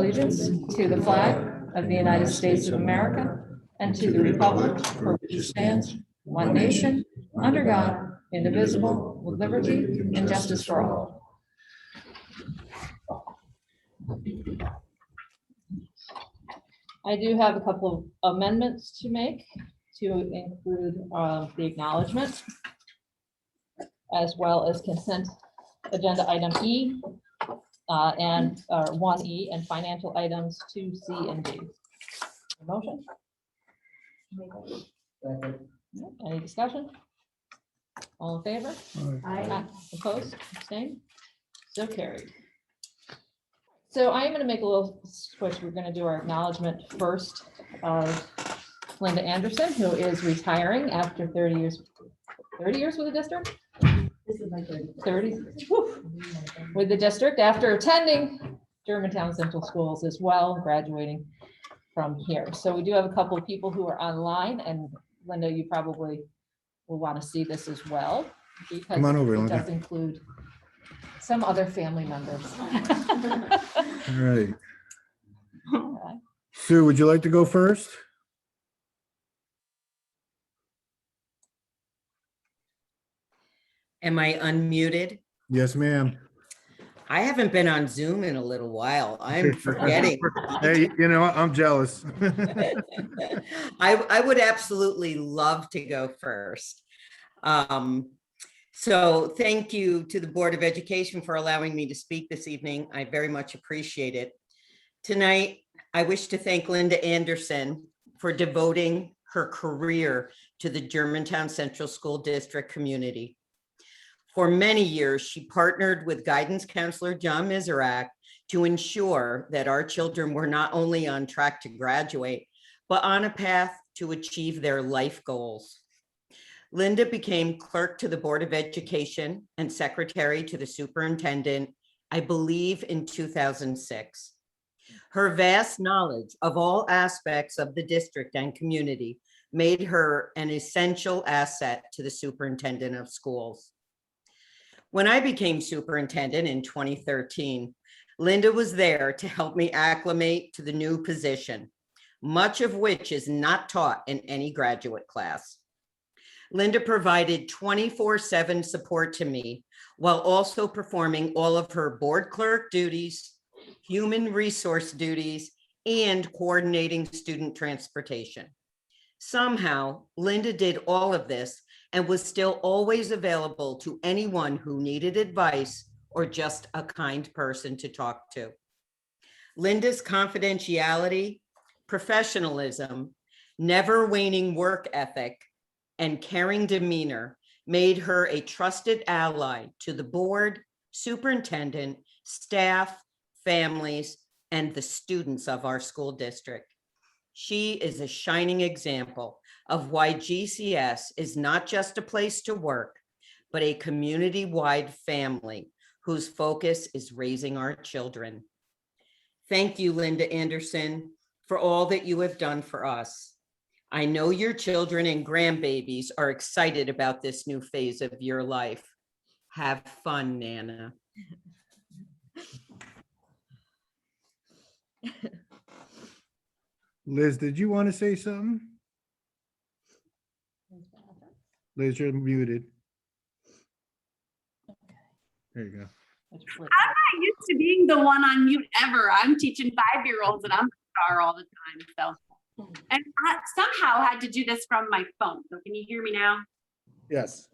allegiance to the flag of the United States of America and to the republic for which it stands, one nation, under God, indivisible, with liberty and justice for all. I do have a couple of amendments to make to include the acknowledgement, as well as consent agenda item E and 1E and financial items 2C and D. Motion? Any discussion? All in favor? Aye. Opposed? Abstained? So carried. So I am going to make a little switch. We're going to do our acknowledgement first of Linda Anderson, who is retiring after 30 years. 30 years with the district? This is my 30 with the district after attending Germantown Central Schools as well, graduating from here. So we do have a couple of people who are online, and Linda, you probably will want to see this as well, because come on over, it does include some other family members. All right. Sue, would you like to go first? Am I unmuted? Yes, ma'am. I haven't been on Zoom in a little while. I'm forgetting. Hey, you know, I'm jealous. I would absolutely love to go first. So thank you to the Board of Education for allowing me to speak this evening. I very much appreciate it. Tonight, I wish to thank Linda Anderson for devoting her career to the Germantown Central School District community. For many years, she partnered with guidance counselor John Miserak to ensure that our children were not only on track to graduate, but on a path to achieve their life goals. Linda became clerk to the Board of Education and secretary to the superintendent, I believe in 2006. Her vast knowledge of all aspects of the district and community made her an essential asset to the superintendent of schools. When I became superintendent in 2013, Linda was there to help me acclimate to the new position, much of which is not taught in any graduate class. Linda provided 24/7 support to me while also performing all of her board clerk duties, human resource duties, and coordinating student transportation. Somehow, Linda did all of this and was still always available to anyone who needed advice or just a kind person to talk to. Linda's confidentiality, professionalism, never waning work ethic, and caring demeanor made her a trusted ally to the board, superintendent, staff, families, and the students of our school district. She is a shining example of why GCS is not just a place to work, but a community-wide family whose focus is raising our children. Thank you, Linda Anderson, for all that you have done for us. I know your children and grandbabies are excited about this new phase of your life. Have fun, Nana. Liz, did you want to say something? Liz, you're muted. There you go. I'm not used to being the one on mute ever. I'm teaching 5-year-olds and I'm a star all the time. So, and I somehow had to do this from my phone. So can you hear me now? Yes.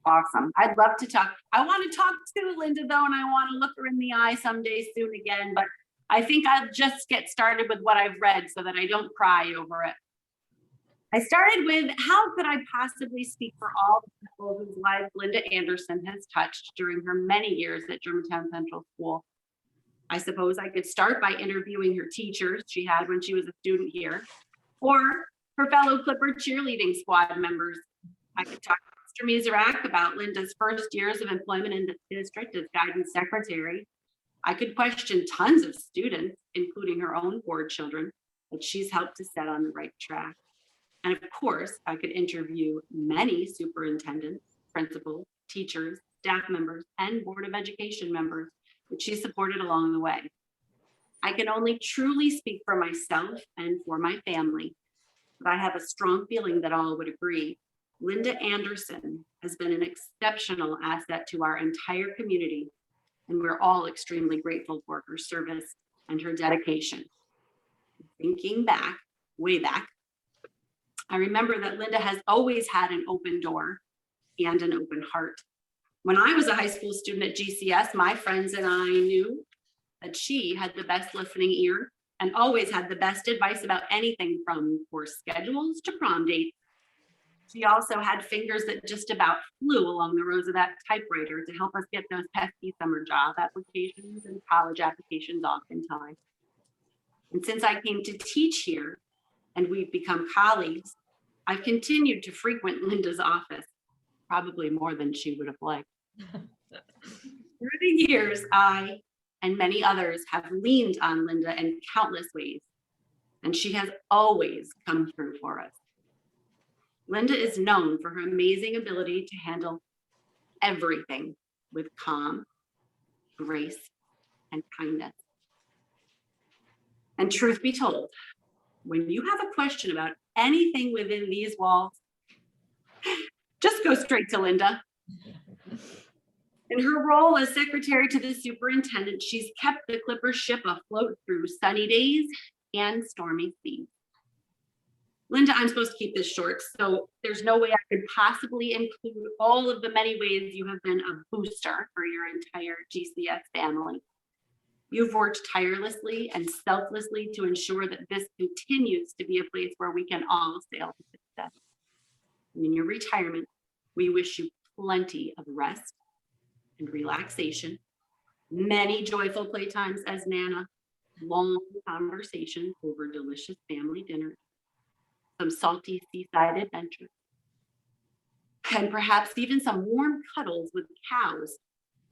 Awesome. I'd love to talk. I want to talk to Linda though, and I want to look her in the eye someday soon again, but I think I'll just get started with what I've read so that I don't cry over it. I started with, how could I possibly speak for all the people whose lives Linda Anderson has touched during her many years at Germantown Central School? I suppose I could start by interviewing her teachers she had when she was a student here, or her fellow Clipper cheerleading squad members. I could talk to Mr. Miserak about Linda's first years of employment in the district as guidance secretary. I could question tons of students, including her own board children, that she's helped to set on the right track. And of course, I could interview many superintendents, principals, teachers, staff members, and Board of Education members that she supported along the way. I can only truly speak for myself and for my family, but I have a strong feeling that all would agree. Linda Anderson has been an exceptional asset to our entire community, and we're all extremely grateful for her service and her dedication. Thinking back, way back, I remember that Linda has always had an open door and an open heart. When I was a high school student at GCS, my friends and I knew that she had the best listening ear and always had the best advice about anything from course schedules to prom dates. She also had fingers that just about flew along the rows of that typewriter to help us get those pesky summer job applications and college applications off in time. And since I came to teach here and we've become colleagues, I've continued to frequent Linda's office, probably more than she would have liked. Through the years, I and many others have leaned on Linda in countless ways, and she has always come through for us. Linda is known for her amazing ability to handle everything with calm, grace, and kindness. And truth be told, when you have a question about anything within these walls, just go straight to Linda. In her role as secretary to the superintendent, she's kept the Clipper ship afloat through sunny days and stormy seas. Linda, I'm supposed to keep this short, so there's no way I could possibly include all of the many ways you have been a booster for your entire GCS family. You've worked tirelessly and selflessly to ensure that this continues to be a place where we can all sail to success. And in your retirement, we wish you plenty of rest and relaxation, many joyful playtimes as Nana, long conversations over delicious family dinners, some salty seaside adventures, and perhaps even some warm cuddles with cows,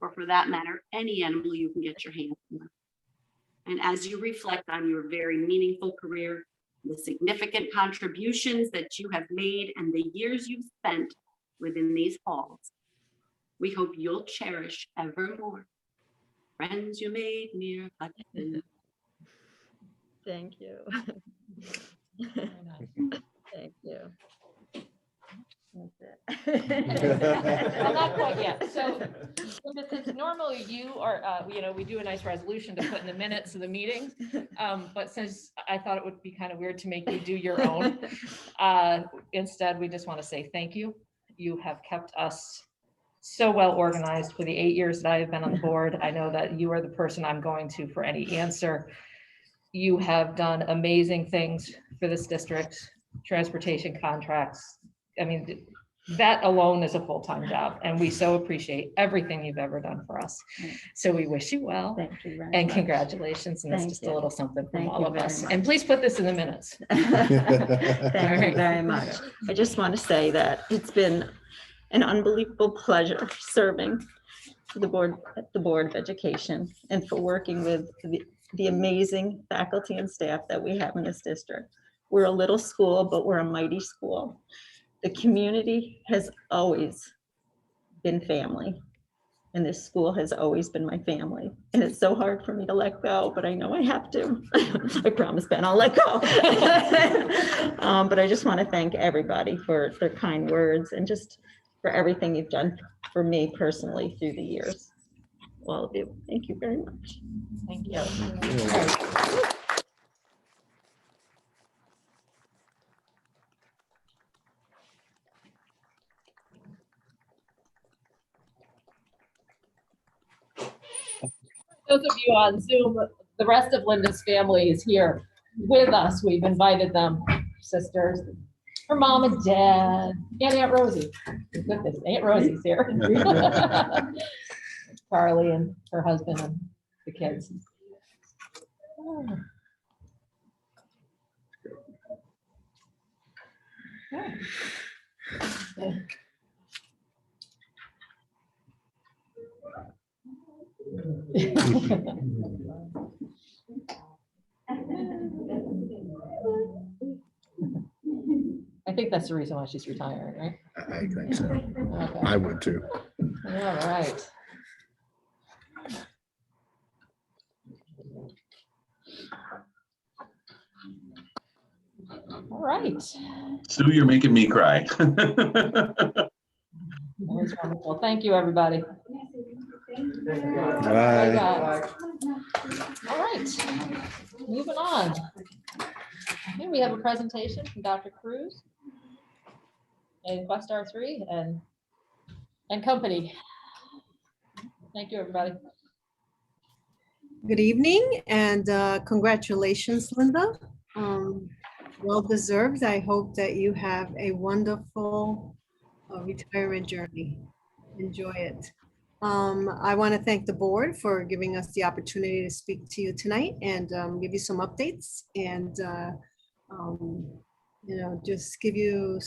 or for that matter, any animal you can get your hands on. And as you reflect on your very meaningful career, the significant contributions that you have made and the years you've spent within these halls, we hope you'll cherish evermore friends you made near Hudson. Thank you. Thank you. That's it. Well, not quite yet. So, since normally you are, we do a nice resolution to put in the minutes of the meeting. But since I thought it would be kind of weird to make you do your own, instead, we just want to say thank you. You have kept us so well organized for the 8 years that I have been on the board. I know that you are the person I'm going to for any answer. You have done amazing things for this district, transportation contracts. I mean, that alone is a full-time job, and we so appreciate everything you've ever done for us. So we wish you well. Thank you very And much. congratulations, and it's Thank just you. a little something from Thank all you of very us. much. And please put this in the minutes. Thank Alright. you very much. I just want to say that it's been an unbelievable pleasure serving the board at the Board of Education and for working with the amazing faculty and staff that we have in this district. We're a little school, but we're a mighty school. The community has always been family, and this school has always been my family. And it's so hard for me to let go, but I know I have to. I promise, Ben, I'll let go. But I just want to thank everybody for their kind words and just for everything you've done for me personally through the years. All of you, thank you very much. Thank you. Those of you on Zoom, the rest of Linda's family is here with us. We've invited them, sisters, her mom and dad, and Aunt Rosie. Goodness, Aunt Rosie's here. Charlie and her husband and the kids. I think that's the reason why she's retiring, right? I think so. Okay. I would too. All right. right. Sue, you're making me cry. That was wonderful. Thank you, everybody. Bye. All right, moving on. Here we have a presentation from Dr. Cruz and Questar 3 and company. Thank you, everybody. Good evening and congratulations, Linda. Well deserved. I hope that you have a wonderful retirement journey. Enjoy it. I want to thank the board for giving us the opportunity to speak to you tonight and give you some updates and just give you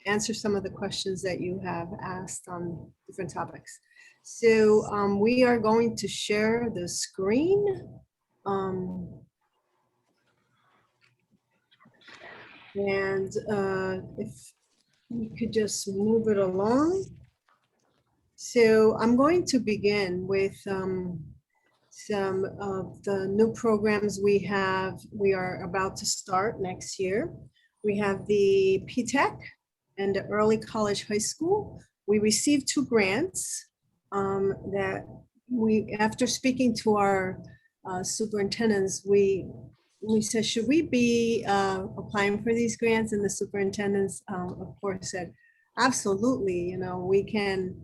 answer some of the questions that you have asked on different topics. So we are going to share the screen. If we could just move it along. So I'm going to begin with some of the new programs we are about to start next year. We have the PTech and the Early College High School. We received 2 grants that after speaking to our superintendents, we said, should we be applying for these grants? And the superintendents, of course, said, absolutely, we can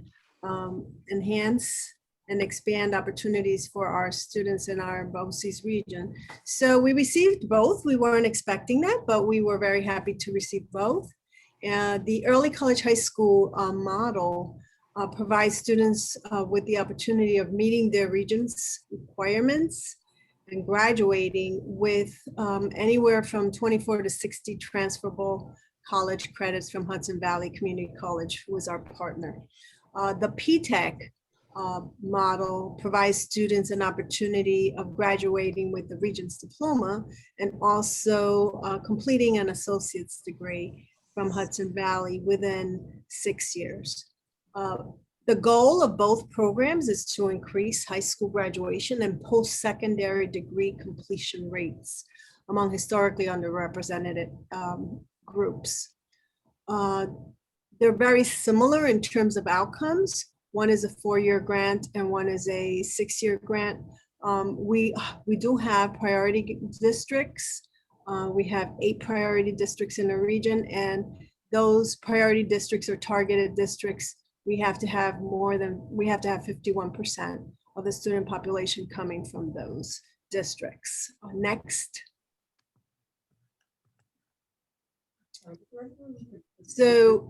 enhance and expand opportunities for our students in our BOCES region. So we received both. We weren't expecting that, but we were very happy to receive both. The Early College High School model provides students with the opportunity of meeting their region's requirements and graduating with anywhere from 24 to 60 transferable college credits from Hudson Valley Community College, who is our partner. The PTech model provides students an opportunity of graduating with the Regents diploma and also completing an associate's degree from Hudson Valley within 6 years. The goal of both programs is to increase high school graduation and post-secondary degree completion rates among historically underrepresented groups. They're very similar in terms of outcomes. One is a 4-year grant and one is a 6-year grant. We do have priority districts. We have 8 priority districts in the region, and those priority districts or targeted districts, we have to have 51% of the student population coming from those districts. Next. So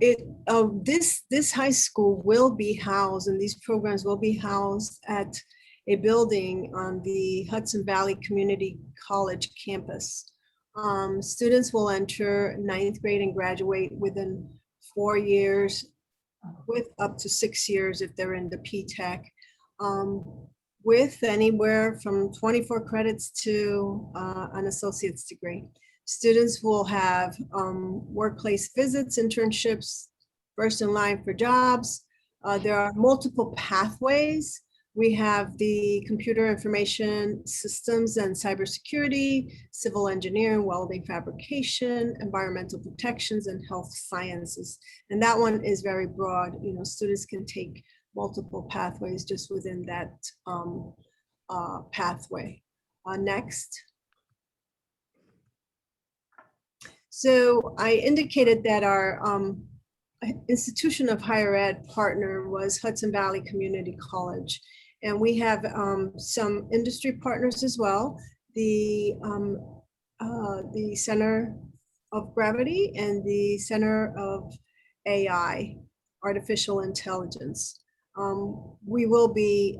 this high school will be housed, and these programs will be housed at a building on the Hudson Valley Community College campus. Students will enter 9th grade and graduate within 4 years, with up to 6 years if they're in the PTech, with anywhere from 24 credits to an associate's degree. Students will have workplace visits, internships, first in line for jobs. There are multiple pathways. We have the computer information systems and cybersecurity, civil engineering, welding, fabrication, environmental protections, and health sciences. And that one is very broad. Students can take multiple pathways just within that pathway. Next. So I indicated that our institution of higher ed partner was Hudson Valley Community College. And we have some industry partners as well, the Center of Gravity and the Center of AI, Artificial Intelligence. We will be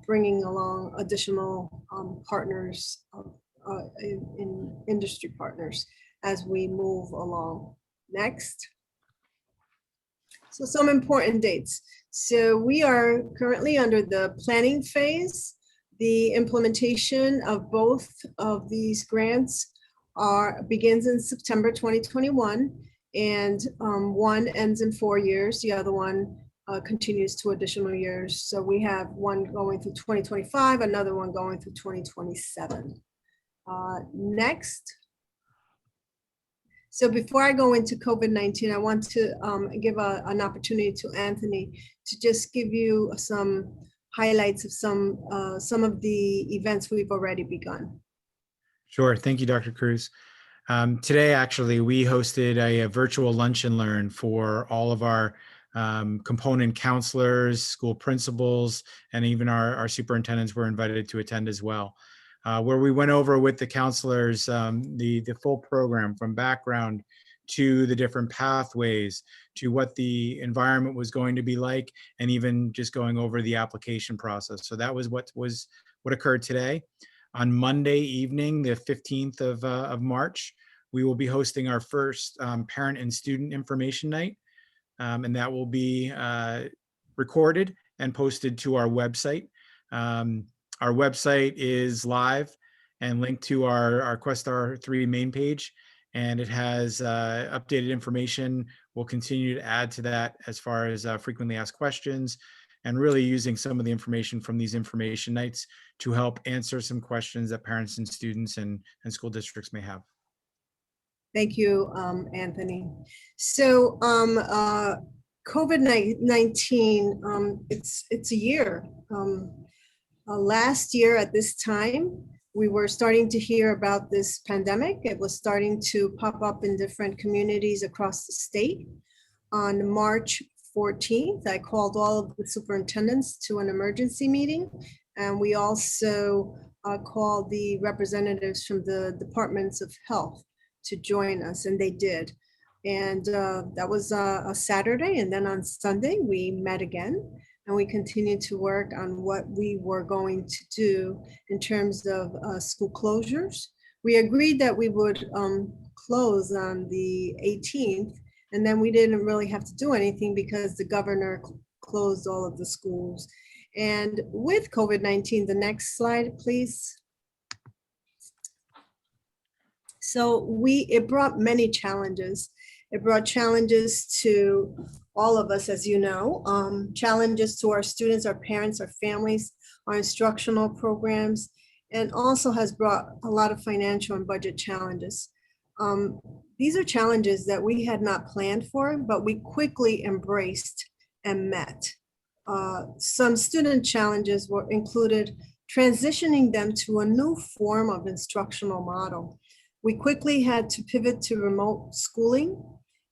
bringing along additional partners in industry partners as we move along. Next. So some important dates. So we are currently under the planning phase. The implementation of both of these grants begins in September 2021, and one ends in 4 years. The other one continues to additional years. So we have one going through 2025, another one going through 2027. Next. So before I go into COVID-19, I want to give an opportunity to Anthony to just give you some highlights of some of the events we've already begun. Sure. Thank you, Dr. Cruz. Today, actually, we hosted a virtual lunch and learn for all of our component counselors, school principals, and even our superintendents were invited to attend as well, where we went over with the counselors the full program from background to the different pathways to what the environment was going to be like, and even just going over the application process. So that was what occurred today. On Monday evening, the 15th of March, we will be hosting our first parent and student information night. And that will be recorded and posted to our website. Our website is live and linked to our Questar 3 main page, and it has updated information. We'll continue to add to that as far as frequently asked questions, and really using some of the information from these information nights to help answer some questions that parents and students and school districts may have. Thank you, Anthony. So COVID-19, it's a year. Last year at this time, we were starting to hear about this pandemic. It was starting to pop up in different communities across the state. On March 14th, I called all of the superintendents to an emergency meeting. And we also called the representatives from the departments of health to join us, and they did. And that was a Saturday. And then on Sunday, we met again, and we continued to work on what we were going to do in terms of school closures. We agreed that we would close on the 18th, and then we didn't really have to do anything because the governor closed all of the schools. And with COVID-19, the next slide, please. So it brought many challenges. It brought challenges to all of us, as you know, challenges to our students, our parents, our families, our instructional programs, and also has brought a lot of financial and budget challenges. These are challenges that we had not planned for, but we quickly embraced and met. Some student challenges were included transitioning them to a new form of instructional model. We quickly had to pivot to remote schooling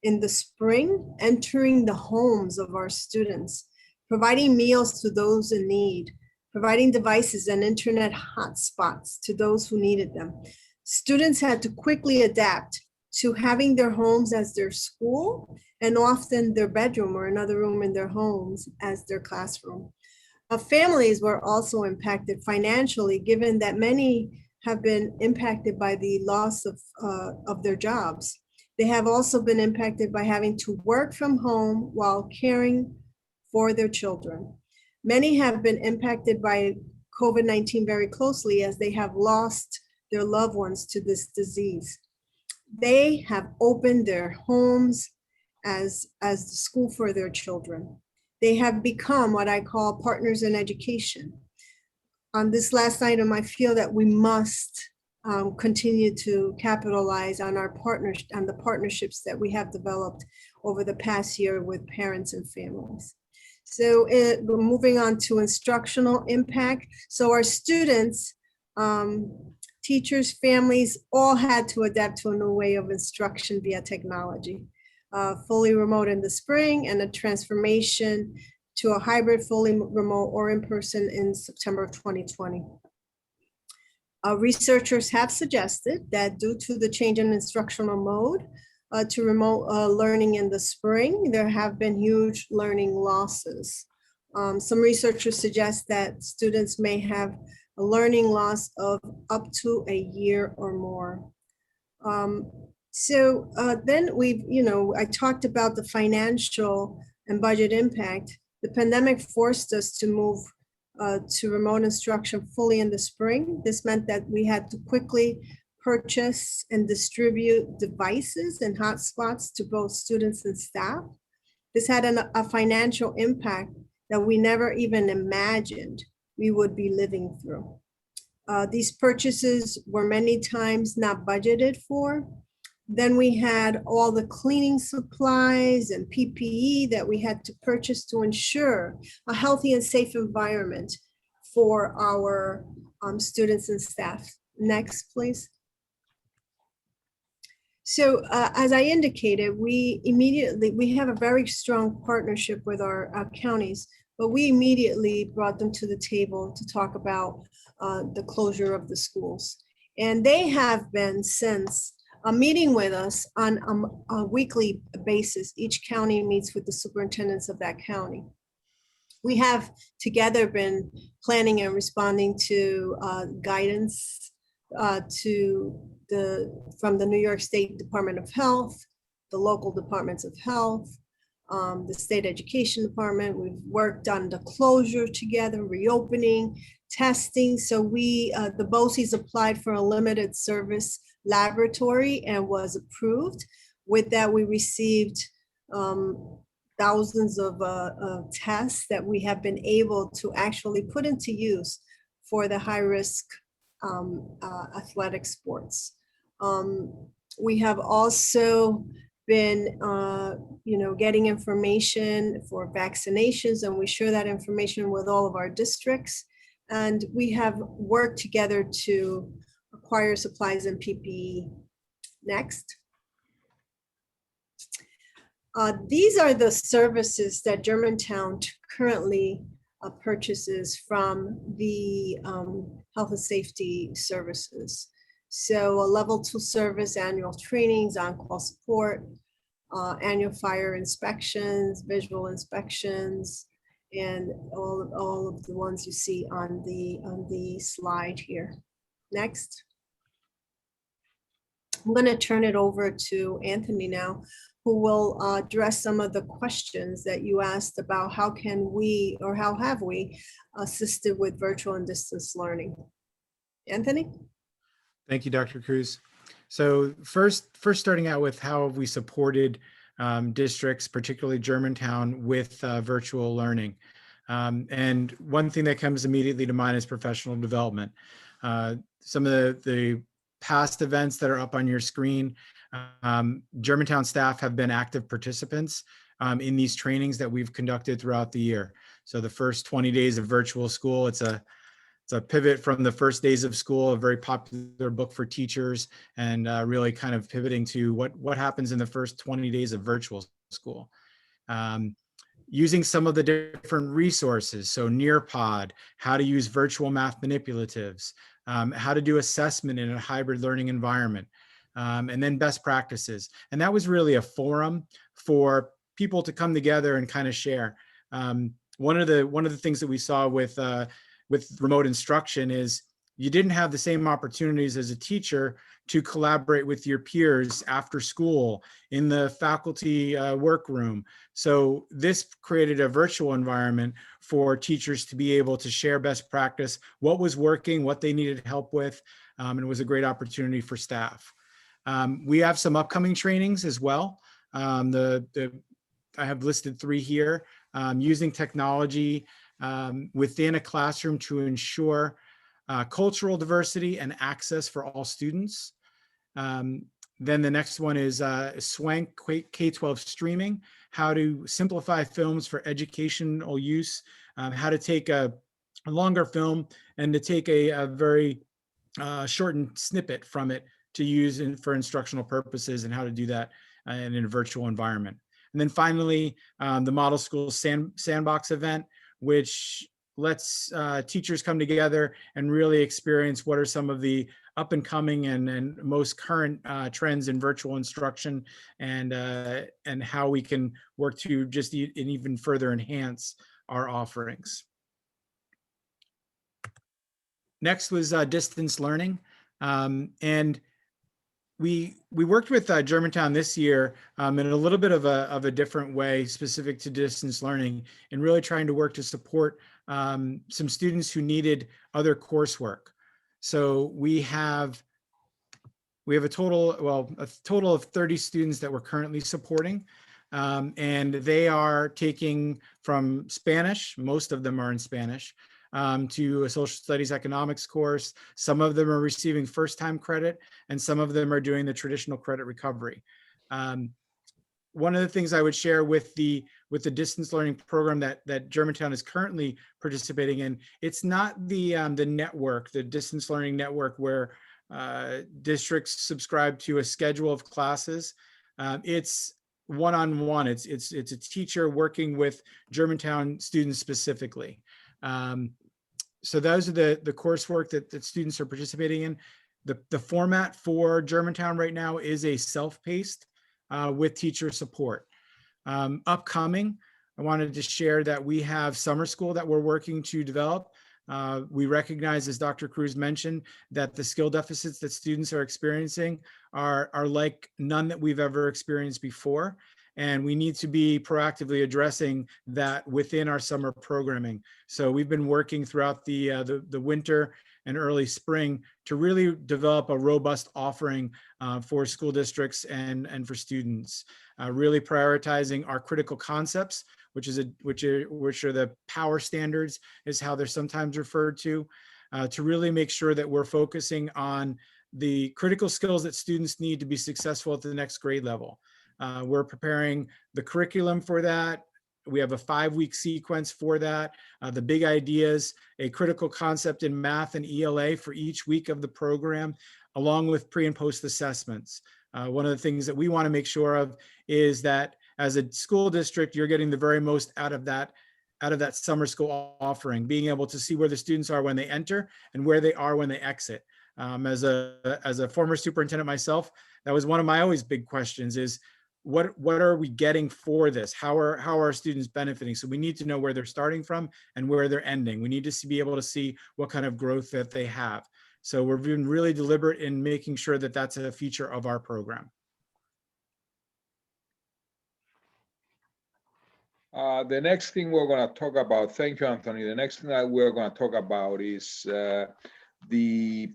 in the spring, entering the homes of our students, providing meals to those in need, providing devices and internet hotspots to those who needed them. Students had to quickly adapt to having their homes as their school, and often their bedroom or another room in their homes as their classroom. Families were also impacted financially, given that many have been impacted by the loss of their jobs. They have also been impacted by having to work from home while caring for their children. Many have been impacted by COVID-19 very closely, as they have lost their loved ones to this disease. They have opened their homes as the school for their children. They have become what I call partners in education. On this last item, I feel that we must continue to capitalize on the partnerships that we have developed over the past year with parents and families. So we're moving on to instructional impact. So our students, teachers, families, all had to adapt to a new way of instruction via technology. Fully remote in the spring, and a transformation to a hybrid, fully remote or in person in September of 2020. Researchers have suggested that due to the change in instructional mode to remote learning in the spring, there have been huge learning losses. Some researchers suggest that students may have a learning loss of up to a year or more. Then I talked about the financial and budget impact. The pandemic forced us to move to remote instruction fully in the spring. This meant that we had to quickly purchase and distribute devices and hotspots to both students and staff. This had a financial impact that we never even imagined we would be living through. These purchases were many times not budgeted for. Then we had all the cleaning supplies and PPE that we had to purchase to ensure a healthy and safe environment for our students and staff. Next, please. So as I indicated, we have a very strong partnership with our counties, but we immediately brought them to the table to talk about the closure of the schools. And they have been since meeting with us on a weekly basis. Each county meets with the superintendents of that county. We have together been planning and responding to guidance from the New York State Department of Health, the local departments of health, the state education department. We've worked on the closure together, reopening, testing. So the BOCES applied for a limited service laboratory and was approved. With that, we received thousands of tests that we have been able to actually put into use for the high-risk athletic sports. We have also been, getting information for vaccinations, and we share that information with all of our districts. And we have worked together to acquire supplies and PPE. Next. These are the services that Germantown currently purchases from the health and safety services. So a level 2 service, annual trainings, on-call support, annual fire inspections, visual inspections, and all of the ones you see on the slide here. Next. I'm going to turn it over to Anthony now, who will address some of the questions that you asked about how can we, or how have we assisted with virtual and distance learning. Anthony? Thank you, Dr. Cruz. So first starting out with how have we supported districts, particularly Germantown, with virtual learning. And one thing that comes immediately to mind is professional development. Some of the past events that are up on your screen, Germantown staff have been active participants in these trainings that we've conducted throughout the year. So the first 20 days of virtual school, it's a pivot from the first days of school, a very popular book for teachers, and really kind of pivoting to what happens in the first 20 days of virtual school. Using some of the different resources, so Nearpod, how to use virtual math manipulatives, how to do assessment in a hybrid learning environment, and then best practices. And that was really a forum for people to come together and kind of share. One of the things that we saw with remote instruction is you didn't have the same opportunities as a teacher to collaborate with your peers after school in the faculty workroom. So this created a virtual environment for teachers to be able to share best practice, what was working, what they needed help with, and it was a great opportunity for staff. We have some upcoming trainings as well. I have listed 3 here, using technology within a classroom to ensure cultural diversity and access for all students. Then the next one is SWANK K-12 streaming, how to simplify films for educational use, how to take a longer film and to take a very shortened snippet from it to use for instructional purposes, and how to do that in a virtual environment. And then finally, the Model School Sandbox event, which lets teachers come together and really experience what are some of the up and coming and most current trends in virtual instruction, and how we can work to just even further enhance our offerings. Next was distance learning. And we worked with Germantown this year in a little bit of a different way specific to distance learning, and really trying to work to support some students who needed other coursework. So we have a total of 30 students that we're currently supporting, and they are taking from Spanish. Most of them are in Spanish, to a social studies economics course. Some of them are receiving first-time credit, and some of them are doing the traditional credit recovery. One of the things I would share with the distance learning program that Germantown is currently participating in, it's not the network, the distance learning network where districts subscribe to a schedule of classes. It's one-on-one. It's a teacher working with Germantown students specifically. So those are the coursework that students are participating in. The format for Germantown right now is a self-paced with teacher support. Upcoming, I wanted to share that we have summer school that we're working to develop. We recognize, as Dr. Cruz mentioned, that the skill deficits that students are experiencing are like none that we've ever experienced before. And we need to be proactively addressing that within our summer programming. So we've been working throughout the winter and early spring to really develop a robust offering for school districts and for students, really prioritizing our critical concepts, which are the power standards, is how they're sometimes referred to really make sure that we're focusing on the critical skills that students need to be successful at the next grade level. We're preparing the curriculum for that. We have a 5-week sequence for that. The big ideas, a critical concept in math and ELA for each week of the program, along with pre and post assessments. One of the things that we want to make sure of is that as a school district, you're getting the very most out of that summer school offering, being able to see where the students are when they enter and where they are when they exit. As a former superintendent myself, that was one of my always big questions is, what are we getting for this? How are our students benefiting? So we need to know where they're starting from and where they're ending. We need to be able to see what kind of growth that they have. So we're being really deliberate in making sure that that's a feature of our program. The next thing we're going to talk about, thank you, Anthony. The next thing that we're going to talk about is the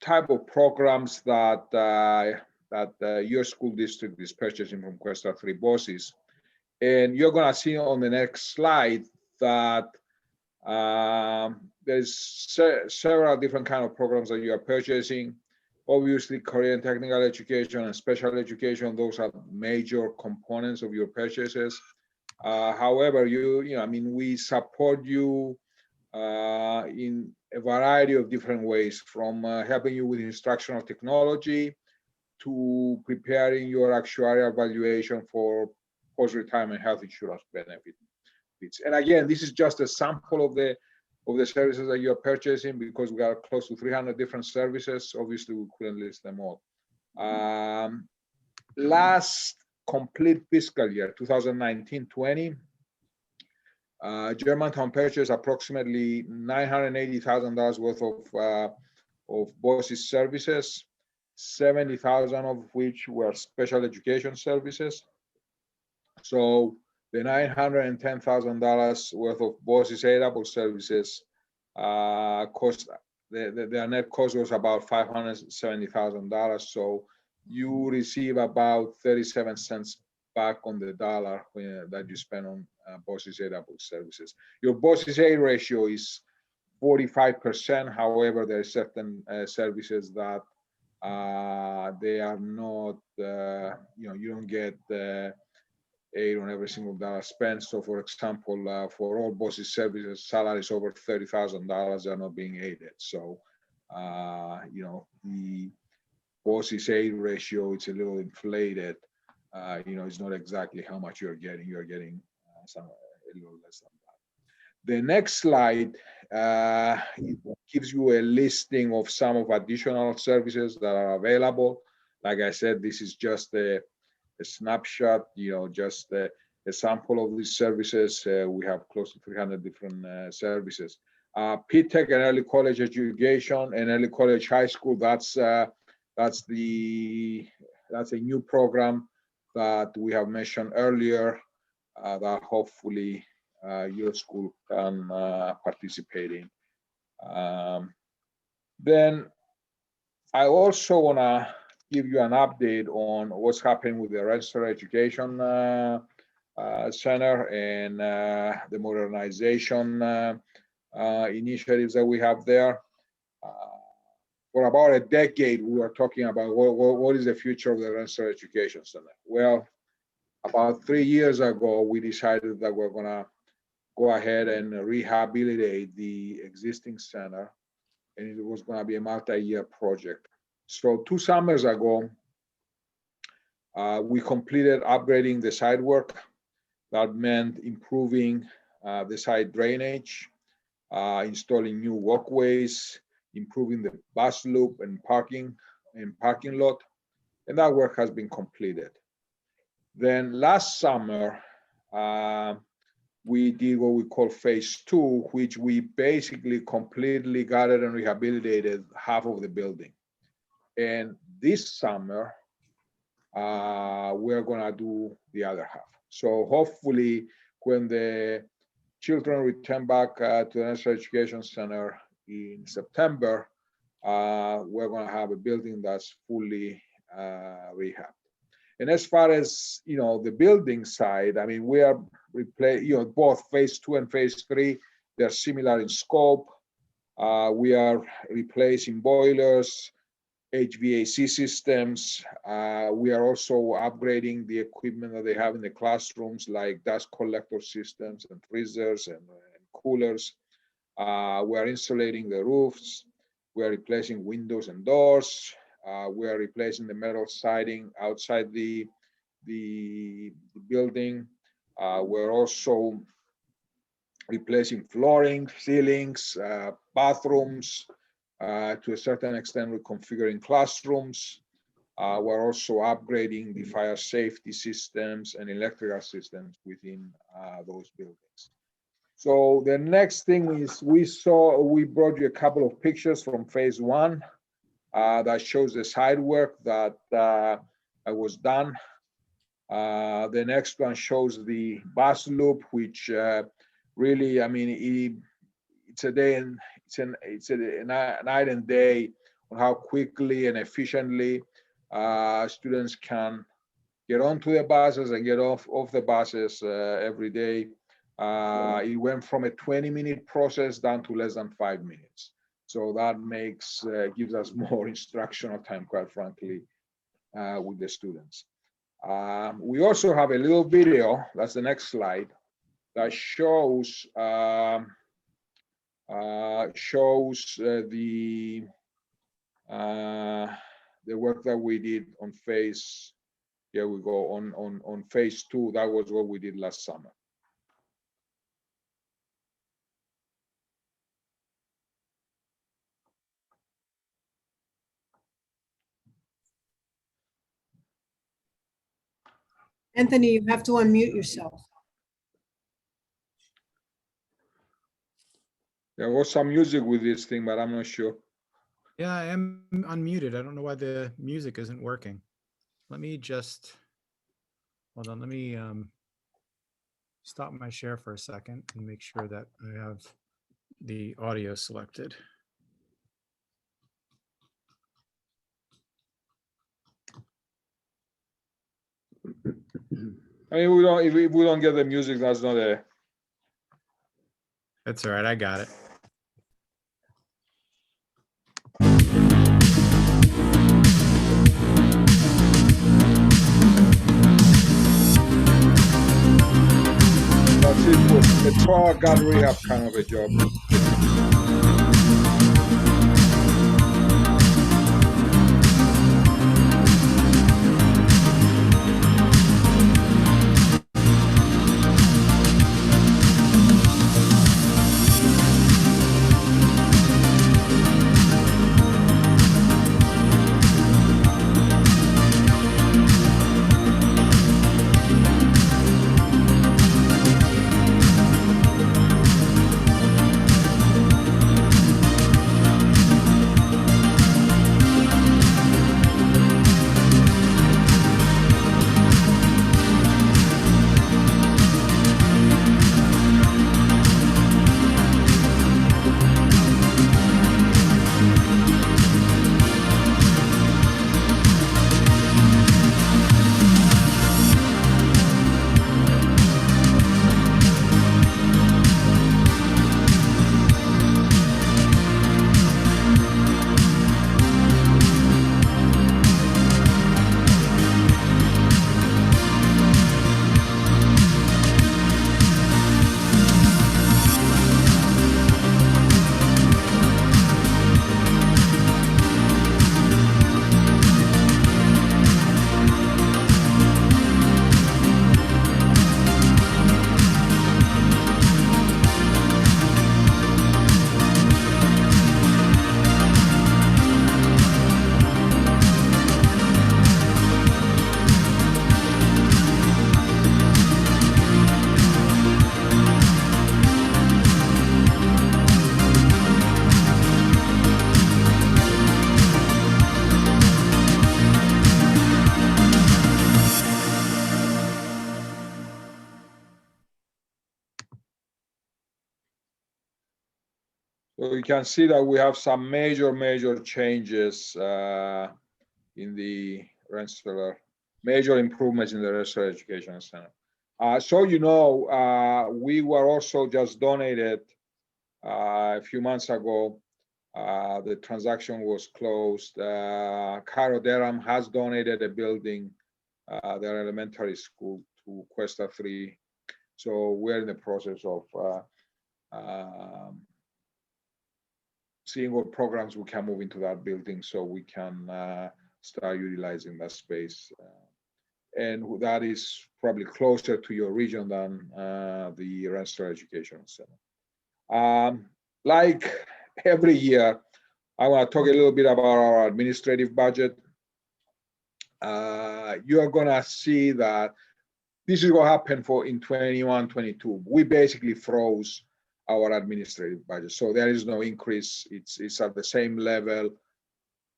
type of programs that your school district is purchasing from Questar 3 BOCES. And you're going to see on the next slide that there's several different kind of programs that you are purchasing. Obviously, career and technical education and special education, those are major components of your purchases. However, we support you in a variety of different ways, from helping you with instructional technology to preparing your actuarial valuation for post-retirement health insurance benefits. And again, this is just a sample of the services that you're purchasing, because we got close to 300 different services. Obviously, we couldn't list them all. Last complete fiscal year, 2019-20, Germantown purchased approximately $980,000 worth of BOCES services, 70,000 of which were special education services. So the $910,000 worth of BOCES A-level services cost, their net cost was about $570,000. So you receive about 37 cents back on the dollar that you spend on BOCES A-level services. Your BOCES A ratio is 45%. However, there are certain services that they are not, you don't get aid on every single dollar spent. So for example, for all BOCES services, salaries over $30,000 are not being aided. So, the BOCES aid ratio, it's a little inflated. It's not exactly how much you're getting. You're getting a little less than that. The next slide it gives you a listing of some of additional services that are available. Like I said, this is just a snapshot, just a sample of these services. We have close to 300 different services. P-Tech and early college education and early college high school, that's a new program that we have mentioned earlier that hopefully your school can participate in. Then I also want to give you an update on what's happening with the Registered Education Center and the Modernization initiatives that we have there. For about a decade, we were talking about what is the future of the Rensselaer Education Center. Well, about 3 years ago, we decided that we're gonna go ahead and rehabilitate the existing center, and it was gonna be a multi-year project. So 2 summers ago, we completed upgrading the sidewalk. That meant improving the side drainage, installing new walkways, improving the bus loop and parking lot, and that work has been completed. Then last summer, we did what we call phase 2, which we basically completely gutted and rehabilitated half of the building. And this summer, we're gonna do the other half. So hopefully, when the children return back to the National Education Center in September, we're gonna have a building that's fully rehabbed. And as far as the building side, I mean, we are both phase 2 and phase 3. They're similar in scope. We are replacing boilers, HVAC systems. We are also upgrading the equipment that they have in the classrooms, like dust collector systems and freezers and coolers. We are insulating the roofs. We are replacing windows and doors. We are replacing the metal siding outside the building. We're also replacing flooring, ceilings, bathrooms. To a certain extent, we're configuring classrooms. We're also upgrading the fire safety systems and electrical systems within those buildings. So the next thing is we brought you a couple of pictures from phase 1 that shows the side work that was done. The next one shows the bus loop, which really, I mean, it's a night and day on how quickly and efficiently students can get onto the buses and get off the buses every day. It went from a 20-minute process down to less than 5 minutes. So that gives us more instructional time, quite frankly, with the students. We also have a little video, that's the next slide, that shows the work that we did on phase. Here we go on phase 2. That was what we did last summer. Anthony, you have to unmute yourself. There was some music with this thing, but I'm not sure. Yeah, I am unmuted. I don't know why the music isn't working. Let me just, hold on. Let me stop my share for a second and make sure that I have the audio selected. I mean, if we don't get the music, that's not a. That's all right. I got it. That's it for the 12-hour gun rehab kind of a job. So you can see that we have some major changes in the Rensselaer, major improvements in the Rensselaer Education Center. So you know, we were also just donated a few months ago. The transaction was closed. Cairo Durham has donated a building, their elementary school, to Questar 3. So we're in the process of seeing what programs we can move into that building so we can start utilizing that space. And that is probably closer to your region than the Rensselaer Education Center. Like every year, I want to talk a little bit about our administrative budget. You are going to see that this is what happened in 21, 22. We basically froze our administrative budget. So there is no increase. It's at the same level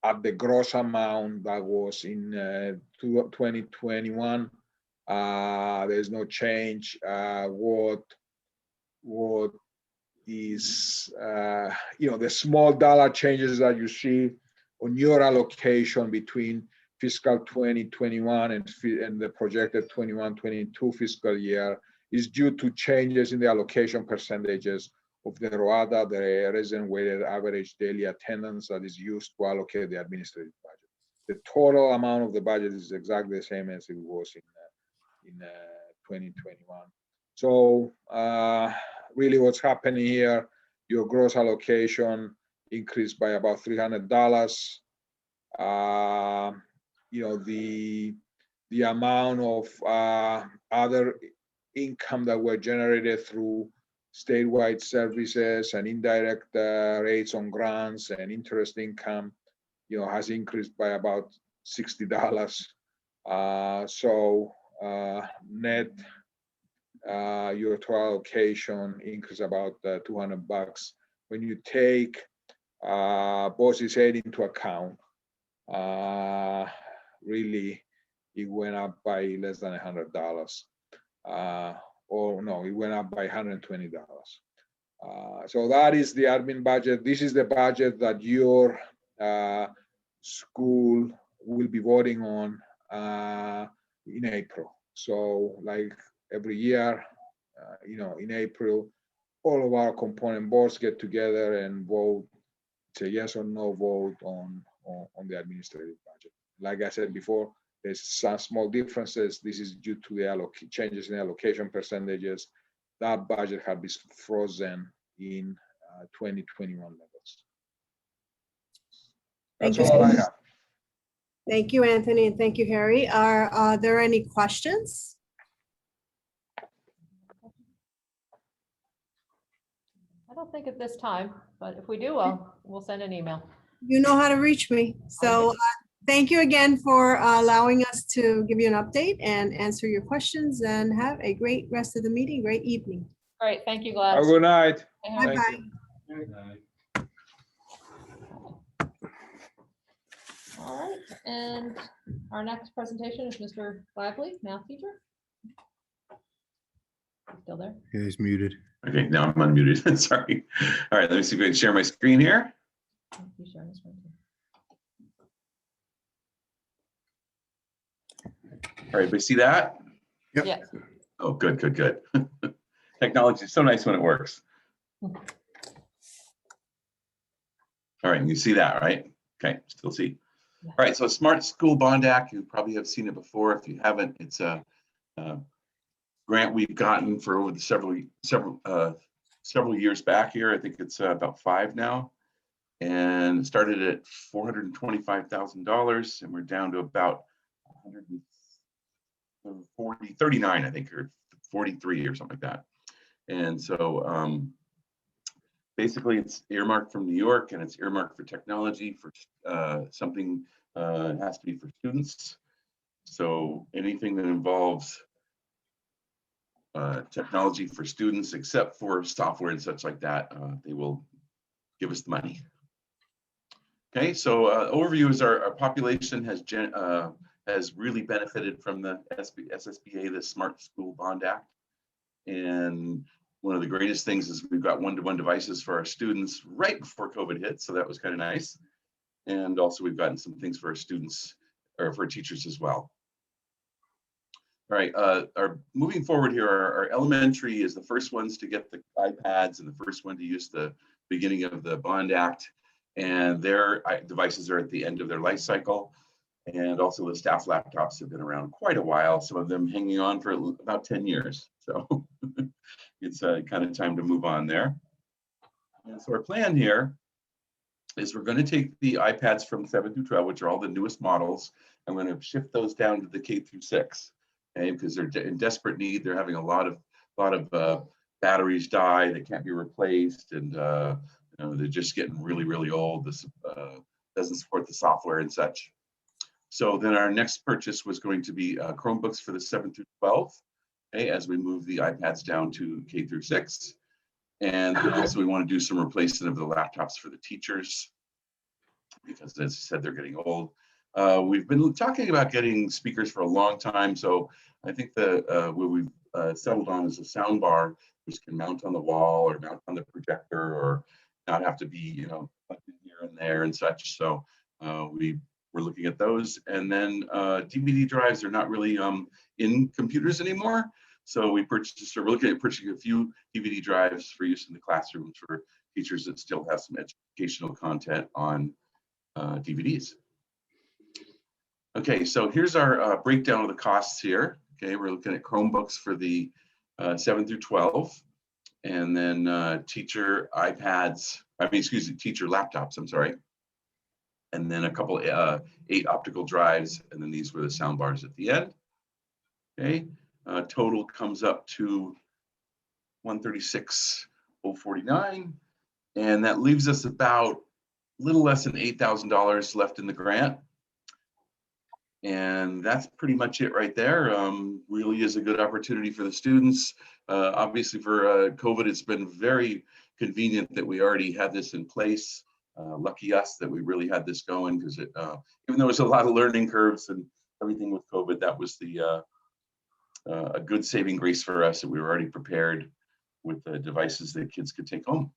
at the gross amount that was in 2021. There's no change. What is, the small dollar changes that you see on your allocation between fiscal 2021 and the projected 21-22 fiscal year is due to changes in the allocation percentages of the ROADA, the resident weighted average daily attendance that is used to allocate the administrative budget. The total amount of the budget is exactly the same as it was in 2021. So really what's happening here, your gross allocation increased by about $300. The amount of other income that were generated through statewide services and indirect rates on grants and interest income, has increased by about $60. So net, your total allocation increased about $200. When you take BOCES aid into account, really it went up by less than $100. Or no, it went up by $120. So that is the admin budget. This is the budget that your school will be voting on in April. So like every year, in April, all of our component boards get together and vote. It's a yes or no vote on the administrative budget. Like I said before, there's some small differences. This is due to the changes in allocation percentages. That budget had been frozen in 2021 levels. Thank That's you. all I have. Thank you, Anthony, and thank you, Harry. Are there any questions? I don't think at this time, but if we do, we'll send an email. You know how to reach me. So thank you again for allowing us to give you an update and answer your questions, and have a great rest of the meeting, great evening. All right, thank you, Have a Gladys. good night. Thank Bye-bye. you. All right, and our next presentation is Mr. Gladley, math teacher. Still there? Yeah, he's muted. Okay, now I'm unmuted. Sorry. All right, let me see if I can share my screen here. He's sharing his screen. All right, everybody see that? Yep. Yeah. Oh, good, good, good. Technology is so nice when it works. All right, you see that, right? Okay, still see. All right, so Smart School Bond Act, you probably have seen it before. If you haven't, it's a grant we've gotten for over the several years back here. I think it's about 5 now, and started at $425,000, and we're down to about 39, I think, or 43 or something like that. And so basically it's earmarked from New York, and it's earmarked for technology, for something it has to be for students. So anything that involves technology for students, except for software and such like that, they will give us the money. Okay, so overview is our population has really benefited from the SSBA, the Smart School Bond Act. And one of the greatest things is we've got one-to-one devices for our students right before COVID hit. So that was kind of nice. And also we've gotten some things for our students or for teachers as well. All right, moving forward here, our elementary is the first ones to get the iPads and the first one to use the beginning of the Bond Act. And their devices are at the end of their life cycle. And also the staff laptops have been around quite a while, some of them hanging on for about 10 years. So it's kind of time to move on there. And so our plan here is we're going to take the iPads from 7 through 12, which are all the newest models. I'm going to shift those down to the K through 6, okay, because they're in desperate need. They're having a lot of batteries die that can't be replaced, and you know, they're just getting really, really old. This doesn't support the software and such. So then our next purchase was going to be Chromebooks for the 7 through 12, okay, as we move the iPads down to K through 6. And then also we want to do some replacement of the laptops for the teachers, because as I said, they're getting old. We've been talking about getting speakers for a long time. So I think what we've settled on is a sound bar, which can mount on the wall or mount on the projector, or not have to be, you know, plugged in here and there and such. So we're looking at those. And then DVD drives are not really in computers anymore. So we're looking at purchasing a few DVD drives for use in the classrooms for teachers that still have some educational content on DVDs. Okay, so here's our breakdown of the costs here. Okay, we're looking at Chromebooks for the 7 through 12, and then teacher laptops, I'm sorry. And then a couple 8 optical drives, and then these were the sound bars at the end. Okay, total comes up to $136,049, and that leaves us about a little less than $8,000 left in the grant. And that's pretty much it right there. Really is a good opportunity for the students. Obviously for COVID, it's been very convenient that we already had this in place. Lucky us that we really had this going, because even though it's a lot of learning curves and everything with COVID, that was a good saving grace for us, that we were already prepared with the devices that kids could take home.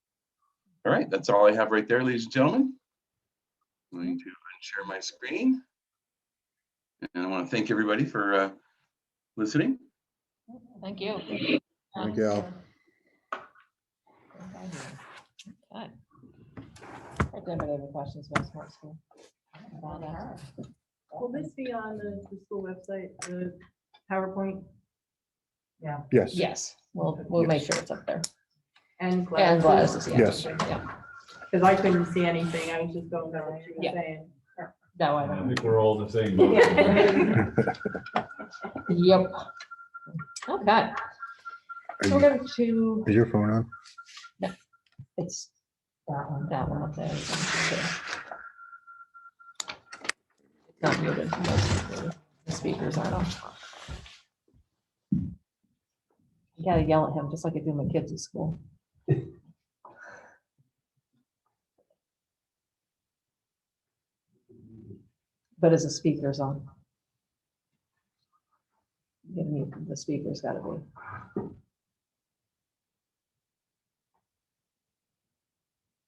All right, that's all I have right there, ladies and gentlemen. I'm going to share my screen. And I want to thank everybody for listening. Thank you. Thank you, Al. Okay. Does anybody have any questions about Smart School? Will this be on the school website, the PowerPoint? Yeah. Yes. Yes, we'll make sure it's up there. And And glasses? glasses, Yes. yeah. Because I couldn't see anything, I was just going by what you were Yeah. saying. No, I I don't. think we're all the same. boat. Yep. Okay. Are We're you- going to, Is your phone on? it's that one up there. It's not muted. The speakers aren't on. You gotta yell at him, just like I do my kids at school. But as the speaker's on. You gotta mute, the speaker's gotta be.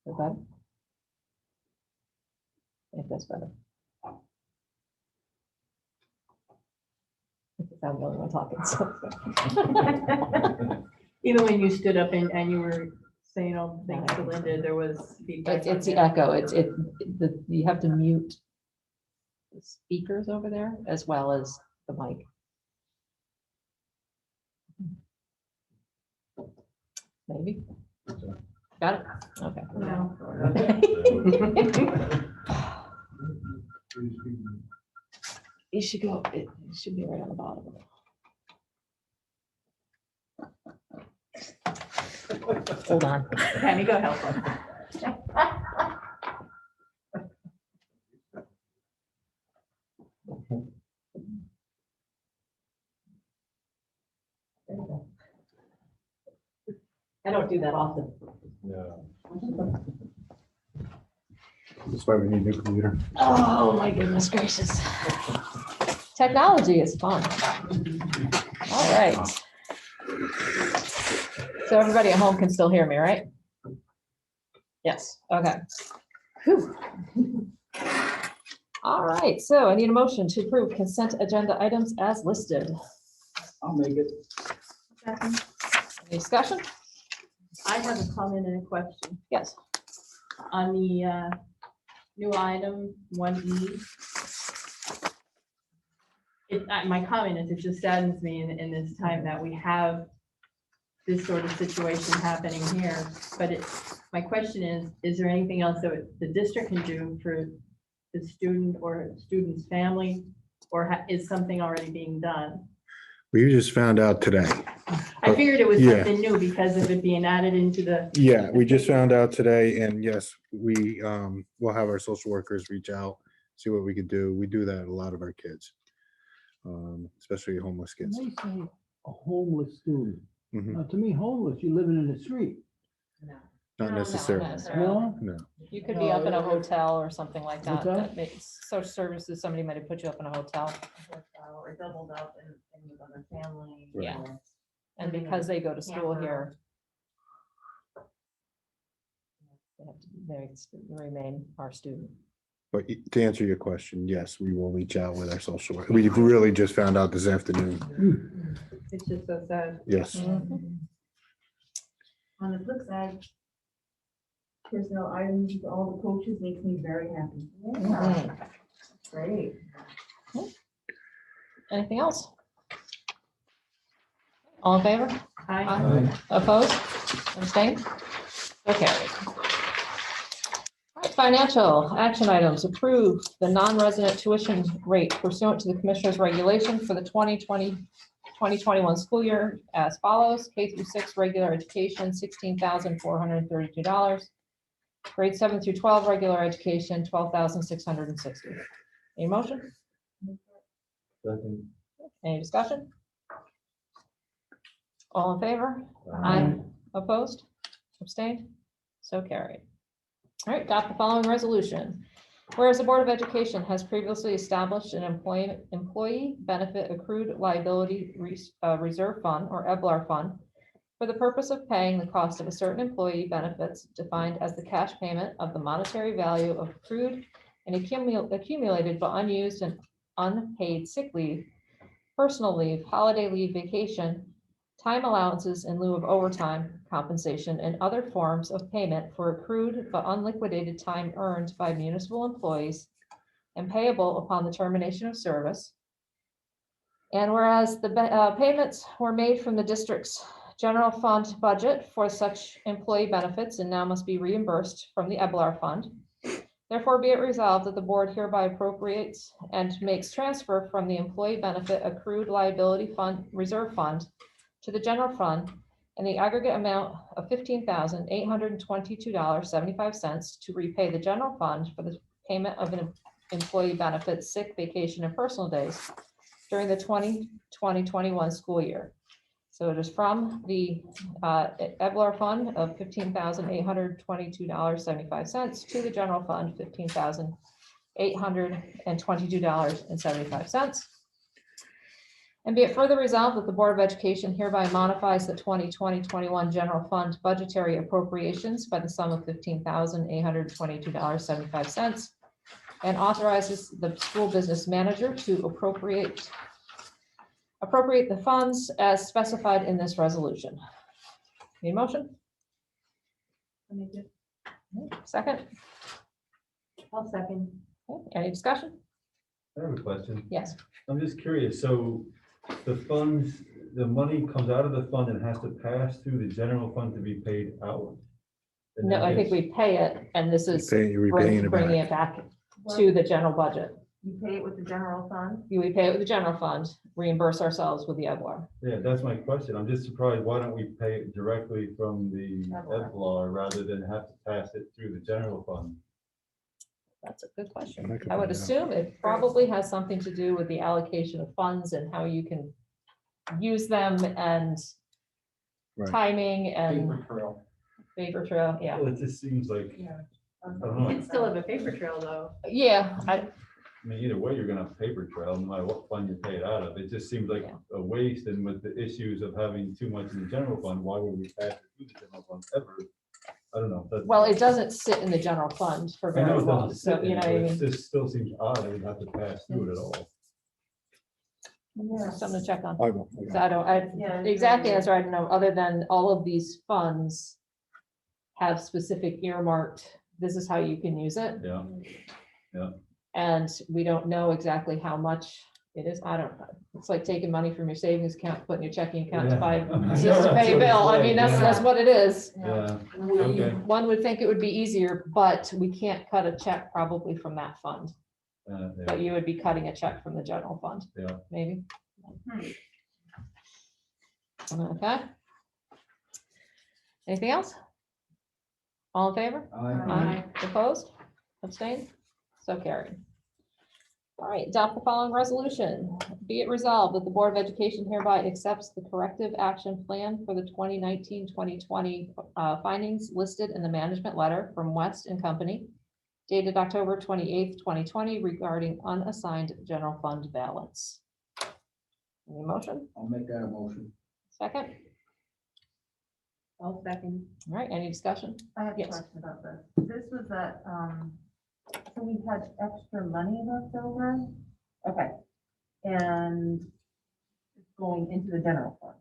Is that? I think that's better. I'm the only one talking, so. Even when you stood up and you were saying all the things to Linda, there was feedback. It's the echo, you have to mute the speakers over there as well as the mic. Maybe. Got it? Okay. No. You should go, it should be right on the bottom. Hold on. Tammy, go help us. There you go. I don't do that often. No. That's why we need a new computer. Oh, my goodness gracious. Technology is fun. All right. So everybody at home can still hear me, right? Yes, okay. Whew. All right, so I need a motion to approve consent agenda items as listed. I'll make it. Second. Any discussion? I have a comment and a question Yes. on the new item 1E. My comment is, it just saddens me in this time that we have this sort of situation happening here. But my question is there anything else that the district can do for the student or student's family? Or is something already being done? We just found out today. I figured it was Yeah. something new because of it being added into the. Yeah, we just found out today, and yes, we will have our social workers reach out, see what we could do. We do that a lot of our kids, especially homeless kids. They say a homeless student. Mhm. Now, to me, homeless, you're living in the street. Not No, necessarily. No? No. You could be up in a hotel or something like that. What's that? That makes social services, somebody might have put you up in a hotel. Or doubled up and with other family. Yeah. And because they go to school here. They remain our student. But to answer your question, yes, we will reach out with our social worker. We really just found out this afternoon. It's just so sad. Yes. Mhm. On the flip side, personnel items, all the coaches makes me very happy. Mhm. Great. Anything else? All in favor? Hi. Opposed? Abstained? So carried. All right, financial action items, approve the non-resident tuition rate pursuant to the Commissioner's regulation for the 2021 school year as follows. K through 6 regular education, $16,432. Grade 7 through 12 regular education, $12,660. Any motion? Second. Any discussion? All in favor? Aye. Opposed? Abstained? So carried. All right, got the following resolution. Whereas the Board of Education has previously established an employee benefit accrued liability reserve fund, or EBLAR fund, for the purpose of paying the cost of a certain employee benefits defined as the cash payment of the monetary value of accrued and accumulated but unused and unpaid sick leave, personal leave, holiday leave, vacation, time allowances in lieu of overtime compensation, and other forms of payment for accrued but unliquidated time earned by municipal employees and payable upon the termination of service. And whereas the payments were made from the district's general fund budget for such employee benefits and now must be reimbursed from the EBLAR fund. Therefore, be it resolved that the board hereby appropriates and makes transfer from the employee benefit accrued liability fund reserve fund to the general fund in the aggregate amount of $15,822.75 to repay the general fund for the payment of an employee benefit, sick, vacation, and personal days during the 2020-21 school year. So it is from the EBLAR fund of $15,822.75 to the general fund, $15,822.75. And be it further resolved that the Board of Education hereby modifies the 2020-21 general fund budgetary appropriations by the sum of $15,822.75 and authorizes the school business manager to appropriate the funds as specified in this resolution. Need a motion? Second? I'll second. Okay, any discussion? I have a question. Yes. I'm just curious. So the funds, the money comes out of the fund and has to pass through the general fund to be paid out? And No, then I think gets- we pay it, and this is You're repaying it bringing back. it back to the general budget. You pay it with the general fund? We pay it with the general fund, reimburse ourselves with the EBLAR. Yeah, that's my question. I'm just surprised. Why don't we pay it directly from the EBLAR. EBLAR rather than have to pass it through the general fund? That's a good question. I could I would find out. assume it probably has something to do with the allocation of funds and how you can use them and Right. timing and trail. paper trail, yeah. Well, it just seems like, Yeah. I don't know. You can still have a paper trail though. Yeah, I mean, either way, you're gonna have a paper trail, no matter what fund you pay it out of. It just seems like a waste, and with the issues of having too much in the general fund, why would we pass it through the general fund ever? I don't know. That's- Well, it doesn't sit in the general fund for I know very it long, doesn't so sit in you know, it, what I but mean, it just still seems odd that we'd have to pass through it at all. something to check on. I know. So I don't, exactly, that's right, I don't know, other than all of these funds have specific earmarked, this is how you can use it. Yeah, And we don't know exactly how much it is. I don't know. It's like taking money from your savings account, putting your checking account to Yeah. buy, Yeah, just to pay a that's bill. what I it's mean, like, that's what it is. yeah, We- okay. One would think it would be easier, but we can't cut a check probably from that fund. But you would be cutting a check from the general fund. Yeah. Maybe. Okay. Anything else? All in favor? Aye. Opposed? Abstained? So carried. All right, adopt the following resolution. Be it resolved that the Board of Education hereby accepts the corrective action plan for the 2019-2020 findings listed in the management letter from West and Company dated October 28th, 2020 regarding unassigned general fund balance. Any motion? I'll make that a motion. Second? I'll second. All right, any discussion? I have a Yes. question about this. This was that, so we had extra money left over? Okay. And it's going into the general fund.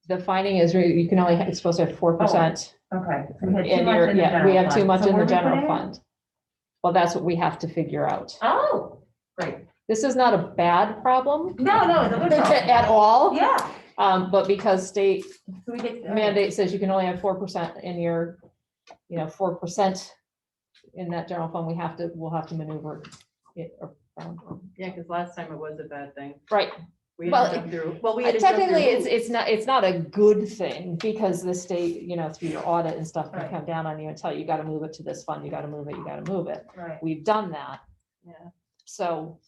The finding is you can only, it's supposed to have 4%. Okay. So we had too And much you're, in the yeah, we general have too fund. much So in where the we put general it? fund. Well, that's what we have to figure out. Oh, great. This is not a bad problem. No, it's a good problem. At all. Yeah. But because state So we get. mandate says you can only have 4% in your, 4% in that general fund, we'll have to maneuver it around. Yeah, because last time it was a bad thing. Right. We had Well, to jump through, well, we had to jump Technically, through it's not a good thing because the state, through your audit and stuff can Right. come down on you and tell you gotta move it to this fund, you gotta move it. Right. We've done that. Yeah. So,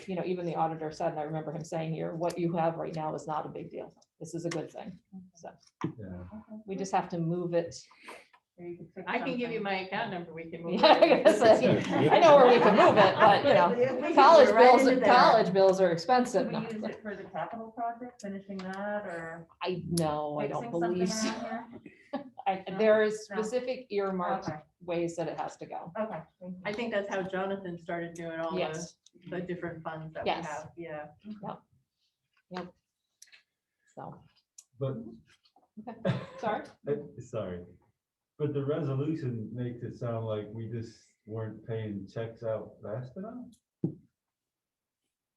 even the auditor said, and I remember him saying here, what you have right now is not a big deal. This is a good thing. So Yeah. we just have to move it. I can give you my account number, we can move. Yeah, I guess I know where we can move it, but college bills are expensive. Can we use it for the capital project, finishing that, or I don't fixing believe something so. around here? There is No. specific earmarked Okay. ways that it has to go. Okay. thank you. I think that's how Jonathan started doing all Yes. the different funds that we Yes. have, yeah. So, But, sorry. sorry, but the resolution makes it sound like we just weren't paying checks out fast enough.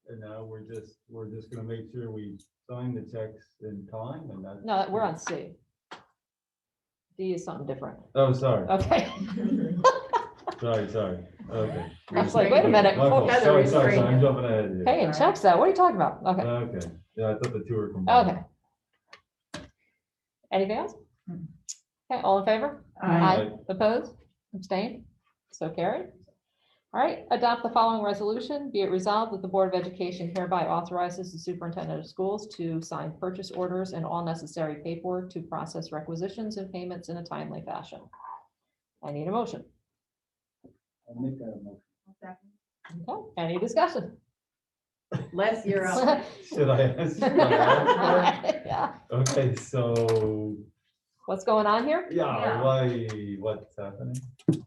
And now we're just gonna make sure we sign the checks in time and that's. No, we're on C. D is something different. Oh, sorry, Okay. sorry, okay. I was like, wait a minute. My fault. Heather Sorry, restrained I'm you. jumping ahead here. Paying checks out. What are you talking about? Okay. Okay, yeah, I thought the two were combined. Okay. Anything else? Okay, all in favor? Aye. Opposed? Abstained? So carried. All right, adopt the following resolution. Be it resolved that the Board of Education hereby authorizes the superintendent of schools to sign purchase orders and all necessary paperwork to process requisitions and payments in a timely fashion. I need a motion. I'll make that a motion. Okay, any discussion? Les, you're up. Should I ask? Should I ask? Yeah, Okay, so, what's going on here? yeah, what's happening?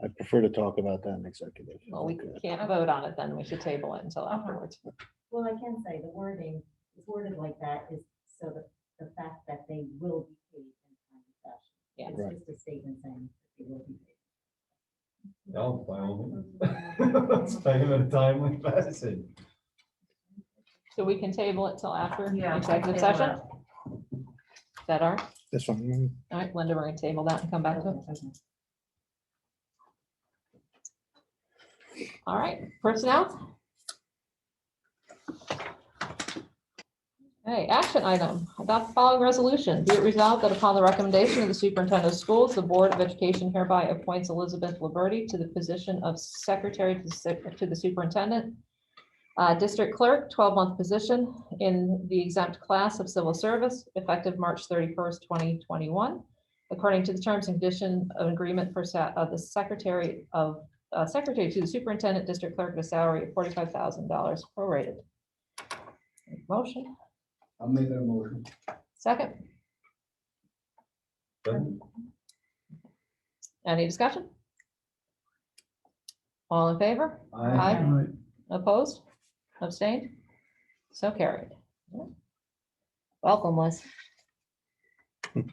I prefer to talk about that in executive. Well, we can't vote on it then. We should table it until afterwards. Well, I can say the wording is worded like that is so that the fact that they will be paid in timely fashion. Yeah. It's Right. just a statement saying that they will be paid. Oh, by all means. Let's pay him in a timely fashion. So we can table it till after Yeah, executive table session? Is that all right? That's fine. All right, Linda, we're gonna table that and come back to it. All right, personnel? Okay, action item, adopt the following resolution. Be it resolved that upon the recommendation of the superintendent of schools, the Board of Education hereby appoints Elizabeth Liberty to the position of secretary to the superintendent. District clerk, 12-month position in the exempt class of civil service, effective March 31st, 2021. According to the terms and conditions of agreement for the secretary of secretary to the superintendent, district clerk, at a salary of $45,000 prorated. Motion, I'll make that motion. second. Second. Any discussion? All in favor? Aye. Opposed? Abstained? So carried. Welcome, Liz. Okay.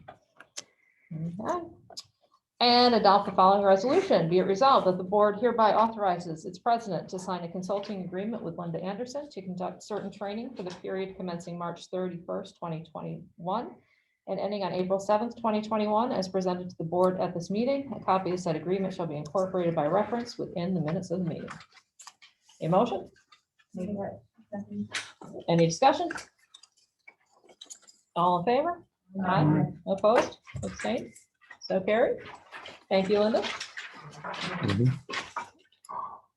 And adopt the following resolution. Be it resolved that the board hereby authorizes its president to sign a consulting agreement with Linda Anderson to conduct certain training for the period commencing March 31st, 2021 and ending on April 7th, 2021, as presented to the board at this meeting. A copy of said agreement shall be incorporated by reference within the minutes of the meeting. A motion? Any discussion? All in favor? Aye. Opposed? Abstained? So carried. Thank you, Linda.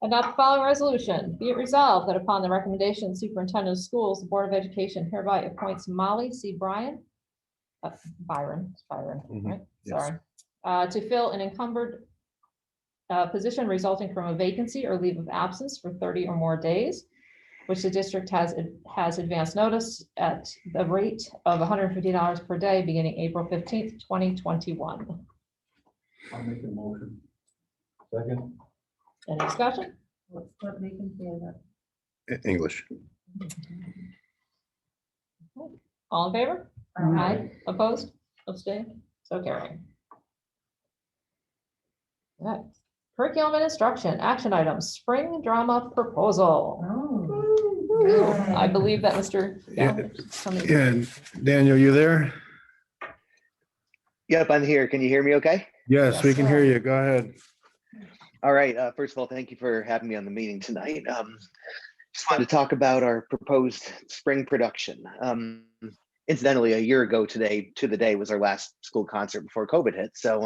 Adopt the following resolution. Be it resolved that upon the recommendation of the superintendent of schools, the Board of Education hereby appoints Molly C. Byron, right? Yes. Sorry. To fill an encumbered position resulting from a vacancy or leave of absence for 30 or more days, which the district has advanced notice at the rate of $150 per day beginning April 15th, 2021. I'll make the motion. Second. Any discussion? What vacancy is it? English. All in favor? Aye. Opposed? Abstained? So carried. All right. Curriculum and instruction, action items, spring drama proposal. I believe that Mr. Yeah, Daniel, you there? Yep, I'm here. Can you hear me okay? Yes, we can hear you. Go ahead. All right. First of all, thank you for having me on the meeting tonight. Just wanted to talk about our proposed spring production. Incidentally, a year ago today, to the day, was our last school concert before COVID hit. So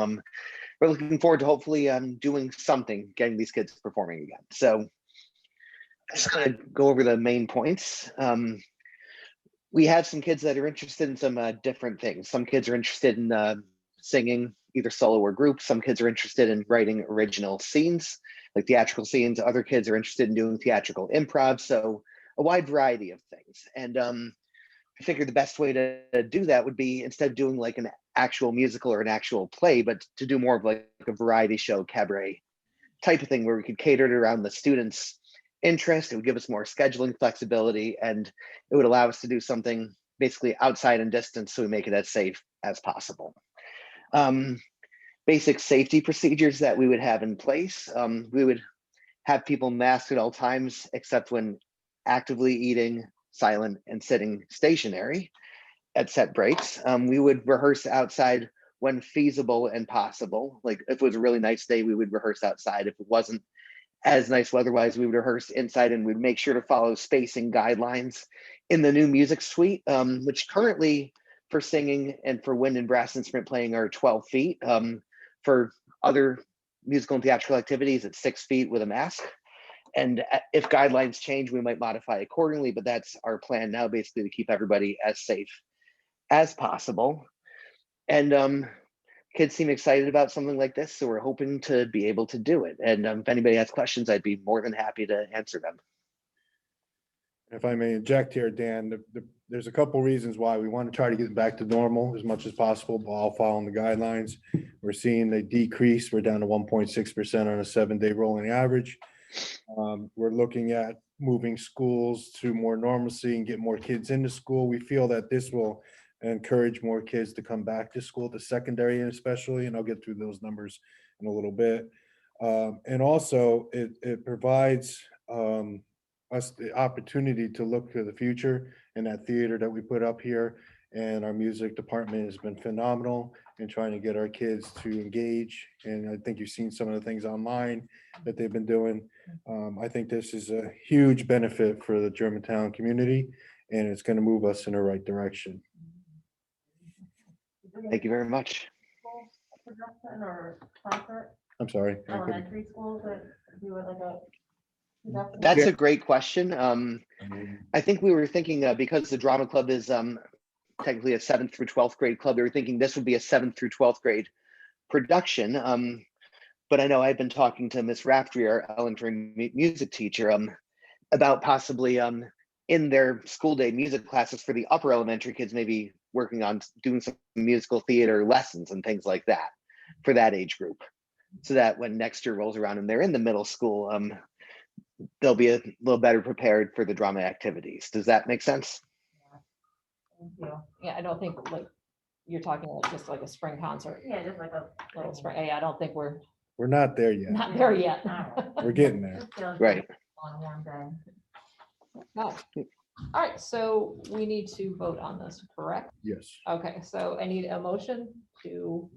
we're looking forward to hopefully doing something, getting these kids performing again. So I'm just going to go over the main points. We have some kids that are interested in some different things. Some kids are interested in singing, either solo or group. Some kids are interested in writing original scenes, like theatrical scenes. Other kids are interested in doing theatrical improv. So a wide variety of things. And I figured the best way to do that would be, instead of doing like an actual musical or an actual play, but to do more of like a variety show, cabaret type of thing, where we could cater it around the students' interest. It would give us more scheduling flexibility, and it would allow us to do something basically outside and distance, so we make it as safe as possible. Basic safety procedures that we would have in place. We would have people masked at all times, except when actively eating, silent, and sitting stationary at set breaks. We would rehearse outside when feasible and possible. Like if it was a really nice day, we would rehearse outside. If it wasn't as nice weather-wise, we would rehearse inside, and we'd make sure to follow spacing guidelines in the new music suite, which currently for singing and for wind and brass instrument playing are 12 feet. For other musical and theatrical activities, it's 6 feet with a mask. And if guidelines change, we might modify accordingly, but that's our plan now, basically to keep everybody as safe as possible. And kids seem excited about something like this, so we're hoping to be able to do it. And if anybody has questions, I'd be more than happy to answer them. If I may inject here, Dan, there's a couple reasons why we want to try to get back to normal as much as possible, while following the guidelines. We're seeing they decrease. We're down to 1.6% on a 7-day rolling average. We're looking at moving schools to more normalcy and get more kids into school. We feel that this will encourage more kids to come back to school, to secondary especially, and I'll get through those numbers in a little bit. And also it provides us the opportunity to look to the future, and that theater that we put up here, and our music department has been phenomenal in trying to get our kids to engage. And I think you've seen some of the things online that they've been doing. I think this is a huge benefit for the Germantown community, and it's going to move us in the right direction. Thank you very much. Production or concert, I'm sorry. elementary schools that do it like a. That's a great question. I think we were thinking because the drama club is technically a 7th through 12th grade club, we were thinking this would be a 7th through 12th grade production. But I know I've been talking to Miss Raftery, our elementary music teacher, about possibly in their school day music classes for the upper elementary kids, maybe working on doing some musical theater lessons and things like that for that age group. So that when next year rolls around and they're in the middle school, they'll be a little better prepared for the drama activities. Does that make sense? Thank you. Yeah, I don't think like, you're talking like just like a spring concert, Yeah, just like a little spring, yeah, I don't think we're We're not there yet. not there yet. We're getting there. Just feels Right. like on a warm day. Okay. All right, so we need to vote on this, correct? Yes. Okay, so I need a motion to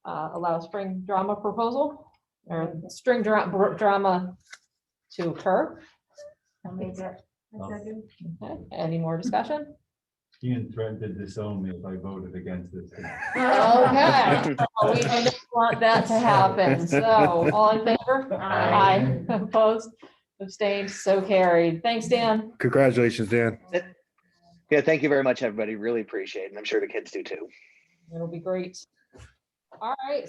allow spring drama proposal or string drama to occur. I'll make it. Oh. A second. Okay, any more discussion? Ian threatened to disown me if I voted against this. Okay, we do not want that to happen. So all in favor? Aye. Opposed? Abstained? So carried. Thanks, Dan. Congratulations, Dan. Yeah, thank you very much, everybody. Really appreciate it. And I'm sure the kids do too. It'll be great. All right,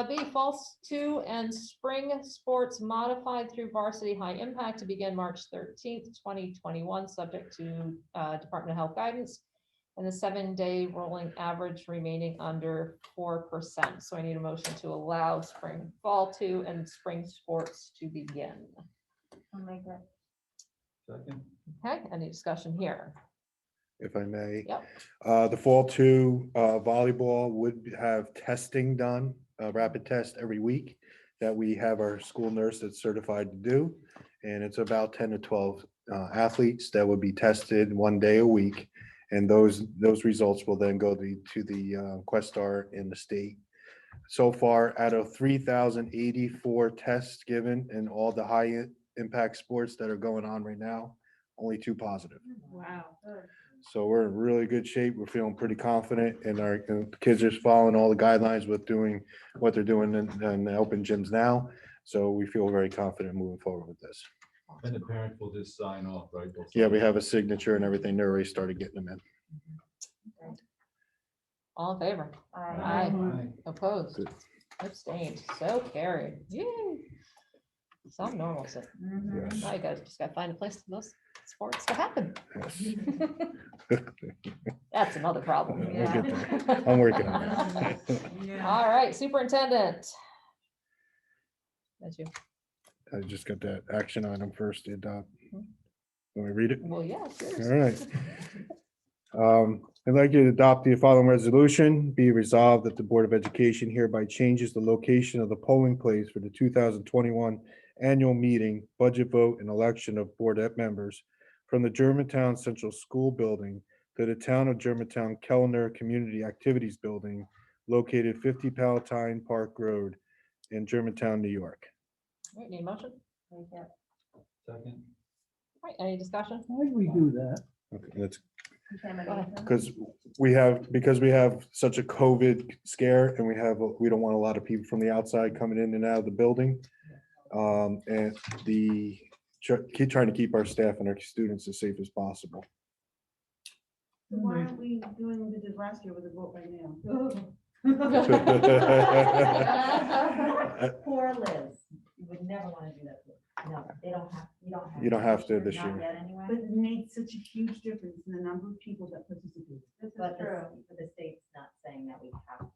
B, Falls 2 and spring sports modified through varsity high impact to begin March 13th, 2021, subject to Department of Health guidance. And the 7-day rolling average remaining under 4%. So I need a motion to allow spring fall 2 and spring sports to begin. I'll make it. Second. Okay, any discussion here? If I may. Yep. The fall 2 volleyball would have testing done, a rapid test every week that we have our school nurse that's certified to do. And it's about 10 to 12 athletes that would be tested 1 day a week. And those results will then go to the Questar in the state. So far, out of 3,084 tests given in all the high impact sports that are going on right now, only 2 positive. Wow. So we're in really good shape. We're feeling pretty confident, and our kids are following all the guidelines with doing what they're doing in the open gyms now. So we feel very confident moving forward with this. And the parents will just sign off, right? They'll Yeah, sign we off. have a signature and everything. They already started getting them in. All in favor? Aye. Opposed? Good. Abstained? So carried. Yay. Some normalcy. Mhm. Now you guys just gotta find a place for those sports to happen. That's another problem. We'll get there. I'm working on it. Yeah. All right, superintendent. That's you. I just got that action item first to adopt. Let me read it. Well, yeah, it's yours. All right. I'd like you to adopt the following resolution. Be resolved that the Board of Education hereby changes the location of the polling place for the 2021 annual meeting, budget vote, and election of board members from the Germantown Central School Building to the Town of Germantown Kellner Community Activities Building located 50 Palatine Park Road in Germantown, New York. All right, need a motion? Make it. Second. All right, any discussion? Why do we do that? Okay, that's Contamination. because we have such a COVID scare, and we don't want a lot of people from the outside coming in and out of the building. And keep trying to keep our staff and our students as safe as possible. Why aren't we doing what we did last year with a vote right now? Poor Liz, you would never want to do that. No, they don't have, You don't have to this Not year. yet anyway. But it made such a huge difference in the number of people that participated. This is But true. the state's not saying that we have. to.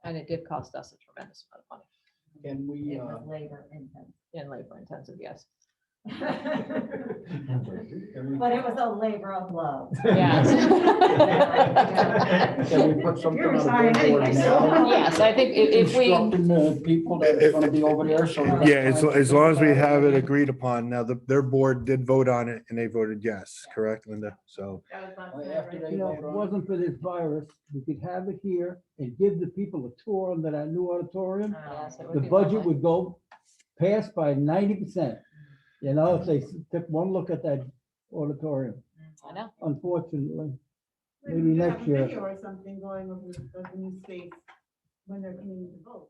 And it did cost us a tremendous amount of money Can we, It was labor intensive. and labor intensive, yes. But it was a labor of love. Yes. can we put something You're on the retiring billboard anyway, so- now? Yes, I think if we, Instructing the people that are gonna be over there, so. Yeah, as long as we have it agreed upon. Now, their board did vote on it, and they voted yes, correct, Linda? So, After they You know, if vote it on it. wasn't for this virus, we could have it here and give the people a tour under that new auditorium. yes, it The would be budget lovely. would go past by 90%. You know, if they took one look at that auditorium, I know. unfortunately. Maybe Maybe you have next a year. video or something going over the new space when they're coming to vote.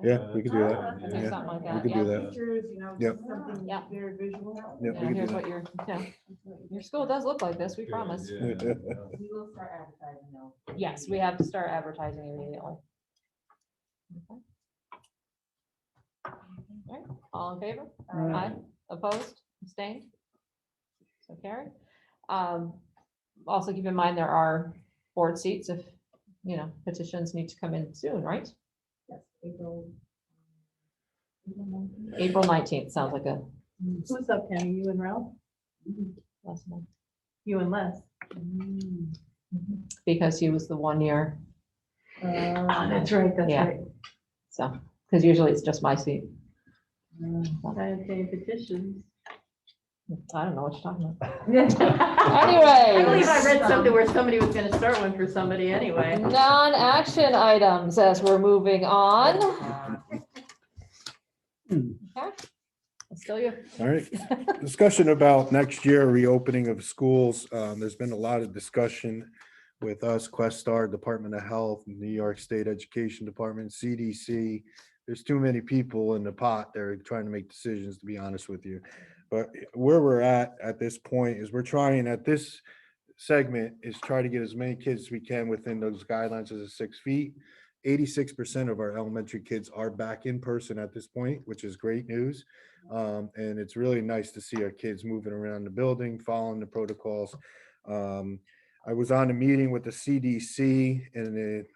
yeah, we could do I that. think Yeah, something like we that, could yeah. do that. Pictures, you know, Yep. just something Yeah. very visual. Yep, Yeah, we could here's do what your school does look like this, we Good, promise. yeah, that. yeah. We will start advertising though. Yes, we have to start advertising immediately. Okay. All right, all in favor? Aye. Opposed, abstained? So carried. Also keep in mind, there are board seats if, petitions need to come in soon, right? Yes, April. April 19th, sounds like a Who's up, Kenny? You and Ralph? last month, You and Les? because he was the 1 year, That's right, that's Yeah. right. so, because usually it's just my seat. I obtained petitions. I don't know what you're talking about. I believe I read something where somebody was gonna start one for somebody anyway. Non-action items as we're moving on. Okay, still you. All right, discussion about next year reopening of schools. There's been a lot of discussion with us, Questar, Department of Health, New York State Education Department, CDC. There's too many people in the pot. They're trying to make decisions, to be honest with you. But where we're at this point is we're trying at this segment is try to get as many kids as we can within those guidelines as 6 feet. 86% of our elementary kids are back in person at this point, which is great news. And it's really nice to see our kids moving around the building, following the protocols. I was on a meeting with the CDC and the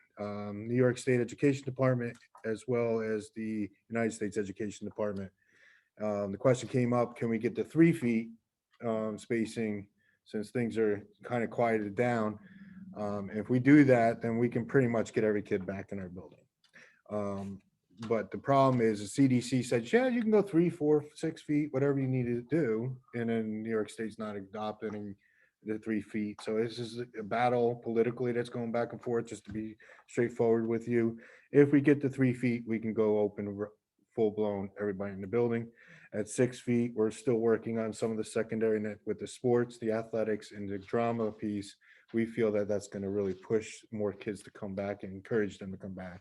New York State Education Department, as well as the United States Education Department. The question came up, can we get to 3 feet spacing since things are kind of quieted down? If we do that, then we can pretty much get every kid back in our building. But the problem is the CDC said, yeah, you can go 3, 4, 6 feet, whatever you need to do. And then New York State's not adopting the 3 feet. So this is a battle politically that's going back and forth, just to be straightforward with you. If we get to 3 feet, we can go open full blown everybody in the building. At 6 feet, we're still working on some of the secondary net with the sports, the athletics, and the drama piece. We feel that that's going to really push more kids to come back and encourage them to come back.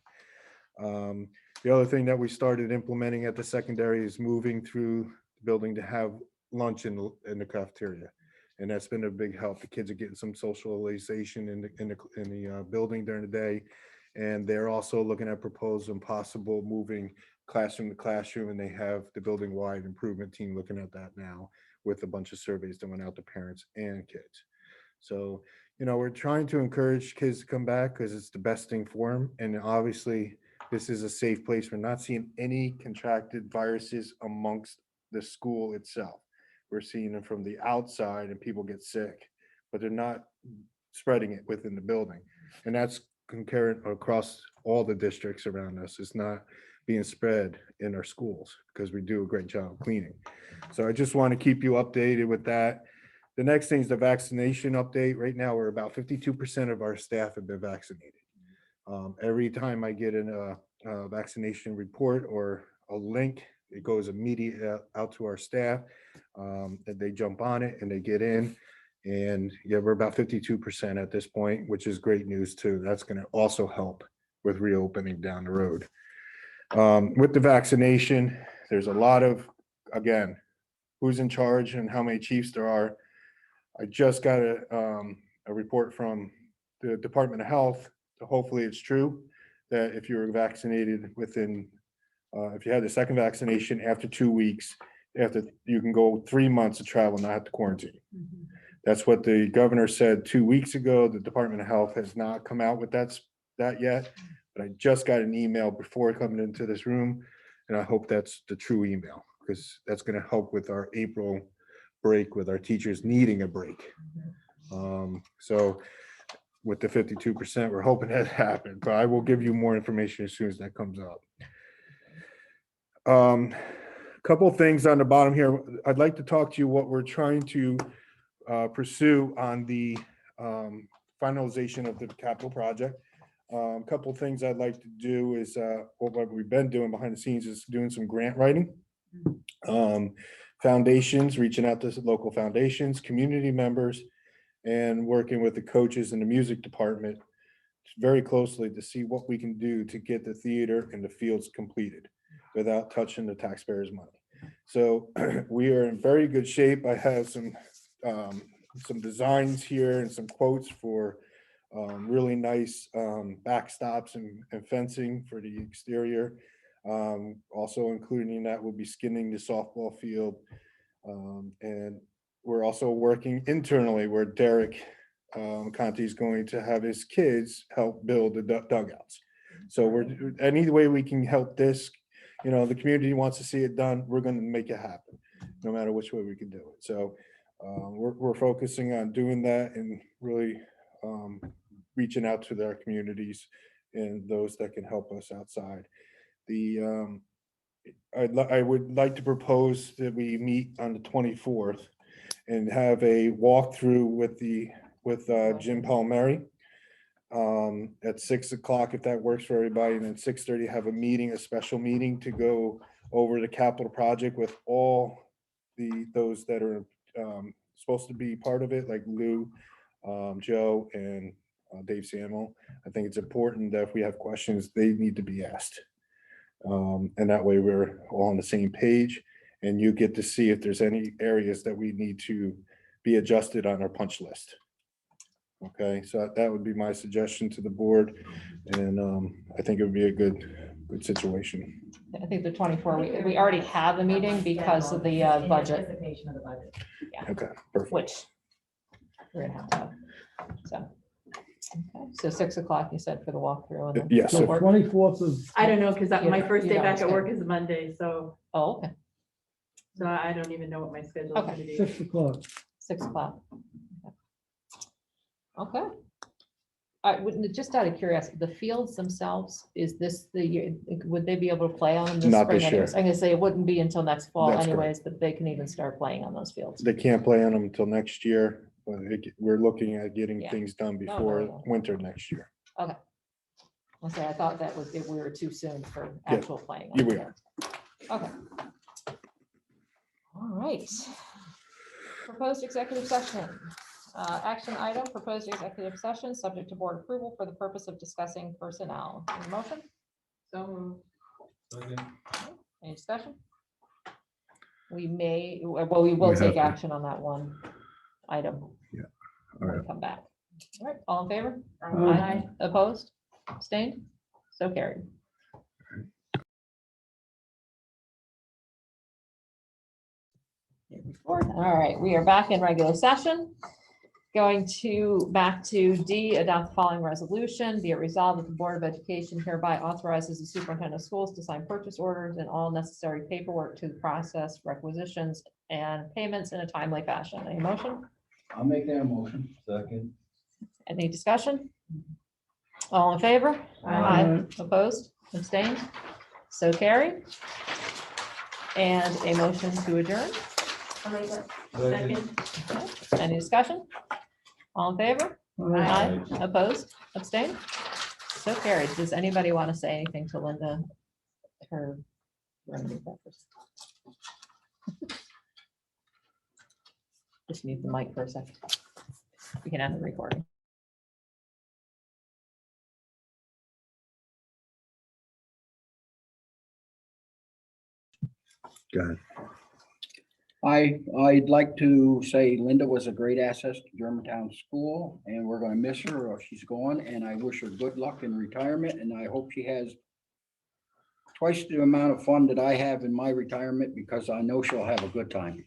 The other thing that we started implementing at the secondary is moving through the building to have lunch in the cafeteria. And that's been a big help. The kids are getting some socialization in the building during the day. And they're also looking at proposals and possible moving classroom to classroom, and they have the building wide improvement team looking at that now with a bunch of surveys that went out to parents and kids. So, we're trying to encourage kids to come back because it's the best thing for them. And obviously this is a safe place. We're not seeing any contracted viruses amongst the school itself. We're seeing them from the outside and people get sick, but they're not spreading it within the building. And that's concurrent across all the districts around us. It's not being spread in our schools because we do a great job cleaning. So I just want to keep you updated with that. The next thing is the vaccination update. Right now, we're about 52% of our staff have been vaccinated. Every time I get a vaccination report or a link, it goes immediately out to our staff. That they jump on it and they get in. And yeah, we're about 52% at this point, which is great news too. That's going to also help with reopening down the road. With the vaccination, there's a lot of, again, who's in charge and how many chiefs there are. I just got a report from the Department of Health. So hopefully it's true that if you were vaccinated within, if you had the second vaccination after 2 weeks, you can go 3 months of travel, not have to quarantine. That's what the governor said 2 weeks ago. The Department of Health has not come out with that yet, but I just got an email before coming into this room, and I hope that's the true email because that's going to help with our April break with our teachers needing a break. So with the 52%, we're hoping that happens, but I will give you more information as soon as that comes up. Couple of things on the bottom here. I'd like to talk to you what we're trying to pursue on the finalization of the capital project. A couple of things I'd like to do is what we've been doing behind the scenes is doing some grant writing. Foundations, reaching out to local foundations, community members, and working with the coaches in the music department very closely to see what we can do to get the theater and the fields completed without touching the taxpayers' money. So we are in very good shape. I have some designs here and some quotes for really nice backstops and fencing for the exterior. Also including that, we'll be skinning the softball field. And we're also working internally where Derek Conti is going to have his kids help build the dugouts. So we're, any way we can help this, you know, the community wants to see it done, we're going to make it happen, no matter which way we can do it. So we're focusing on doing that and really reaching out to their communities and those that can help us outside. I would like to propose that we meet on the 24th and have a walkthrough with Jim Palmieri at 6 o'clock, if that works for everybody, and then 6:30 have a special meeting to go over the capital project with all those that are supposed to be part of it, like Lou, Joe, and Dave Samuel. I think it's important that if we have questions, they need to be asked. And that way we're all on the same page and you get to see if there's any areas that we need to be adjusted on our punch list. Okay, so that would be my suggestion to the board. And I think it would be a good situation. I think the 24, we already have a meeting because of the budget. Anticipation of the budget. Yeah. Okay, perfect. Which we're gonna have to have. So, okay, so 6 o'clock, you said for the walkthrough. And then Yes. So 24th of, I don't know, because my You- first you day don't back at work understand. is Monday, so, Oh, okay, so I don't even know what my schedule is Okay. gonna be. 6 o'clock. 6 o'clock. Okay. I would, just out of curiosity, the fields themselves, is this the year, would they be able to play on them this Not spring this year. anyways? I'm gonna say it wouldn't be until next fall That's correct. anyways, but they can even start playing on those fields. They can't play on them until next year, but we're looking at getting Yeah. things done No, before no. winter next year. Okay. I'll say, I thought that was, if we were too soon for Yeah. actual playing. on Here we the are. field. Okay. All right. Proposed executive session. Action item, proposed executive session, subject to board approval for the purpose of discussing personnel. Any motion? So moved. Second. Any discussion? We may, well, we will We have take to. action on that one item. Yeah. When All we right. come back. All right, all in favor? Aye. Opposed? Abstained? So carried. All right, we are back in regular session. Going back to D, adopt the following resolution. Be it resolved that the Board of Education hereby authorizes the superintendent of schools to sign purchase orders and all necessary paperwork to process requisitions and payments in a timely fashion. Any motion? I'll make that motion. Second. Any discussion? All in favor? Aye. Opposed? Abstained? So carried. And a motion to adjourn. Second. Any discussion? All in favor? Aye. Opposed? Abstained? So carried. Does anybody want to say anything to Linda? Her. Just mute the mic for a second. We can have the recording. Go ahead. I'd like to say Linda was a great asset to Germantown School, and we're gonna miss her or she's gone, and I wish her good luck in retirement, and I hope she has twice the amount of fun that I have in my retirement, because I know she'll have a good time.